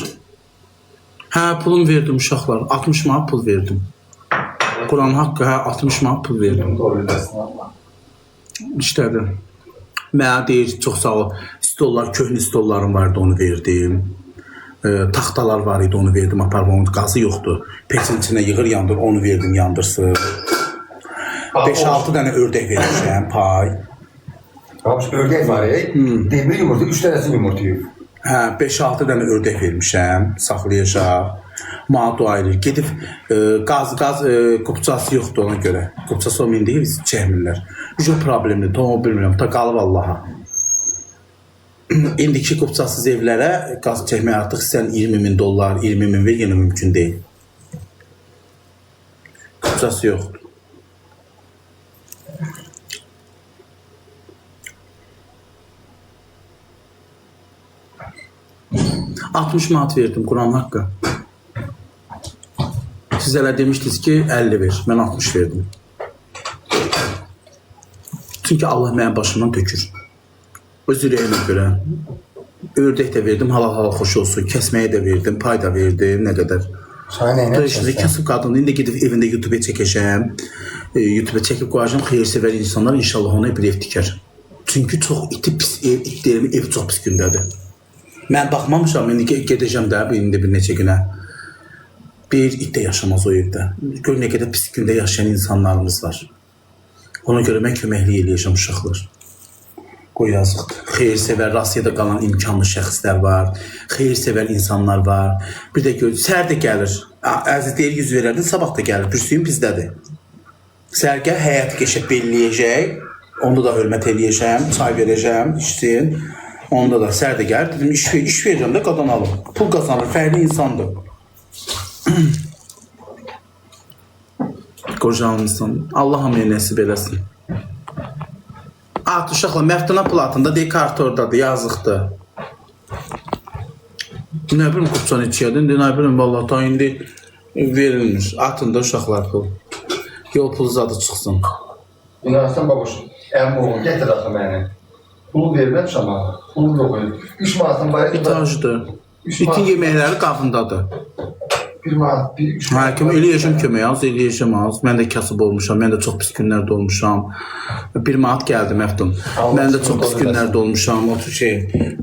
Hə, pulum verdim uşaqlar, 60 manat pul verdim. Quran haqqı, hə, 60 manat pul verdim. İşlədim. Mənə deyir, çox sağ ol, stollar, köhnə stollarım vardı, onu verdim. Taxtalar var idi, onu verdim, aparma, onun qazı yoxdur. Peçin içinə yığır, yandır, onu verdim, yandırsın. 5-6 dənə ördək vermişəm, pay. Babaş, ördək var, demir yumurta, 3 dənəsi yumurta yiyib. Hə, 5-6 dənə ördək vermişəm, saxlayacaq. Mənə dua edir. Gedib qaz qupçası yoxdur ona görə. Qupçası olmayın deyil, çəkmirlər. Çox problemli, tamam bilmirəm, ta qalıb Allaha. İndiki qupçasız evlərə qaz çəkmək artıq sən 20.000 dollar, 20.000 ver, yenə mümkün deyil. Qupçası yoxdur. 60 manat verdim Quran haqqı. Siz elə demişdiniz ki 50 ver. Mən 60 verdim. Çünki Allah mənim başımdan tökür. Öz ürəyimə görə. Ördək də verdim, halal xoş olsun. Kəsməyə də verdim, pay da verdim, nə qədər. Sana nə Döyüşdə kasıb qadın, indi gedib evində YouTube çəkəcəm. YouTube çəkib qoyacağım, xeyirsever insanlar inşallah ona bir ev tikər. Çünki çox iti pis ev çox pis gündədir. Mən baxmamışam, indi gedəcəm də indi bir neçə günə. Bir it də yaşamaz o evdə. Gör nə qədər pis gündə yaşayan insanlarımız var. Ona görə mən köməklik eləyəcəm uşaqlar. Qoy yazıqdır. Xeyirsever, Rusiyada qalan imkanlı şəxslər var. Xeyirsever insanlar var. Bir də gör, səhər də gəlir. Əziz deyir 100 verərdi, sabah da gəlir. Pürsüyün bizdədir. Sərgə həyat keçib belləyəcək. Onda da hörmət eləyəcəm, çay verəcəm, içsin. Onda da səhər də gəlir. Dedim, iş verəcəm də qadan alım. Pul qazanır, fərli insandır. Qocalmışsın. Allah hamıya nəsib eləsin. At uşaqla məftuna platında deyir kart oradadır, yazıqdır. Nə bilim qupçan içiyədin, nə bilim valla ta indi verilmiş. Atın da uşaqlar pul. Yol pulu zadı çıxsın. İnanırsan babuş, oğlum getir axı məni. Pulu verməmişəm ama, pulu yox. 3 manatın var. İtajdır. İtin yeməkləri qabındadır. 1 manat, 3 manat. Həkim eləyəcəm kömək az, eləyəcəm az. Mən də kasıb olmuşam, mən də çox pis günlərdə olmuşam. 1 manat gəldi məftun. Mən də çox pis günlərdə olmuşam.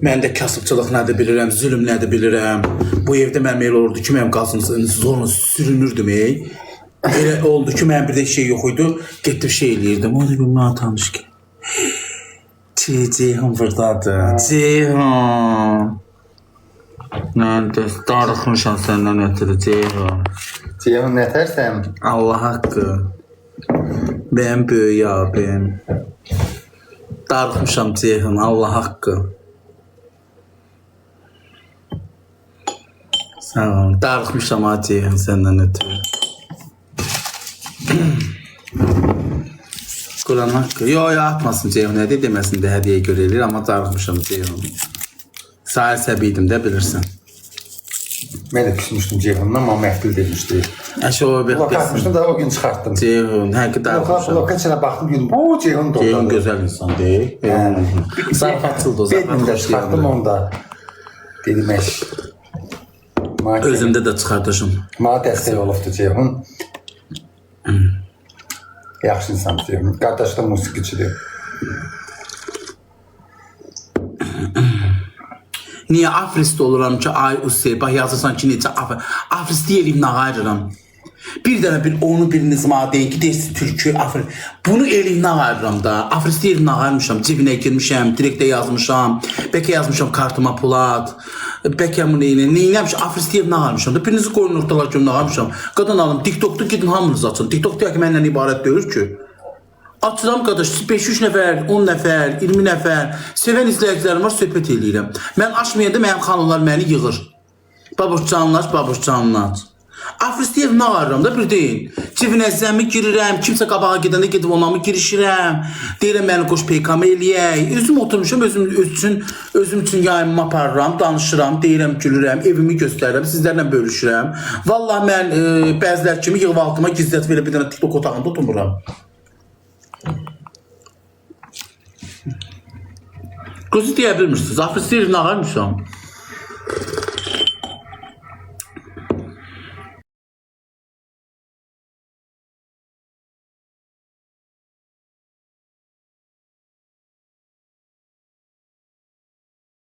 Mən də kasıbçılıq nədir bilirəm, zülm nədir bilirəm. Bu evdə mənim elə olurdu ki, mənim qazım zorla sürünürdüm. Elə oldu ki, mənim bir də şey yox idi. Getdim şey eləyirdim. O da bir mənə tanış ki. Ceyhan buradadır. Ceyhan. Nədir? Darıxmışam səndən ötürü Ceyhan. Ceyhun nətərsən? Allah haqqı. Benim böyük abim. Darıxmışam Ceyhan, Allah haqqı. Sağ ol. Darıxmışam ha Ceyhan səndən ötürü. Quran haqqı. Yo, atmasın Ceyhan, nə deməsin də hədiyə görə eləyir, amma darıxmışam Ceyhan. Sahil səbiydim də bilirsən. Mən də küsmüşdüm Ceyhundan, amma məhfil demişdi. Əşə o bir Bakmışdım da o gün çıxartdım. Ceyhan, həqiqi darıxmışam. Lokasiyona baxdım, dedim, bu Ceyhun da Ceyhan oradadır. gözəl insan deyil. Zarafatçıldı o, Bedmində zarafat çıxartdım xoşlayırdı. onda. Dedim, Özümdə də çıxartacam. Mənə dəstək olubdu Ceyhun. Yaxşı insan Ceyhun. Qardaş da musiqiçidir. Niyə afrist oluram ki, ay Usey, bax yazırsan ki, necə afrist deyilib nə ayırıram. Bir dənə bir onu biriniz mənə deyin ki, deyirsin türkü, afrist. Bunu eləyib nə ayırıram da. Afrist deyilib nə ayırmışam, cibinə girmişəm, direktə yazmışam, bəlkə yazmışam kartıma pulat, bəlkə bunu neynəmişəm, afrist deyilib nə ayırmışam da. Birinizi qoyun ortalar ki, nə ayırmışam. Qadan alın, TikTok'da gidin hamınız açın. TikTok deyək ki, məndən ibarət deyir ki. Açıram qardaş, 5-3 nəfər, 10 nəfər, 20 nəfər, sevən izləyicilərim var, söhbət eləyirəm. Mən açmayanda mənim xanımlar məni yığır. Babuşcanlar, babuşcanlar. Afrist deyil, nə arıram da bir deyin. Cibinə zəmi girirəm, kimsə qabağa gedəndə gedib ona mı girişirəm. Deyirəm, məni qoş peykamı eləyək. Özüm oturmuşam, özüm üçün yayımı aparıram, danışıram, deyirəm, gülürəm, evimi göstərirəm, sizlərlə bölüşürəm. Vallahi mən bəzilər kimi yığıb altıma gizlət verə bir dənə TikTok otağında oturmuram. Gözü deyə bilmirsiniz. Afrist deyil, nə ağarmışam.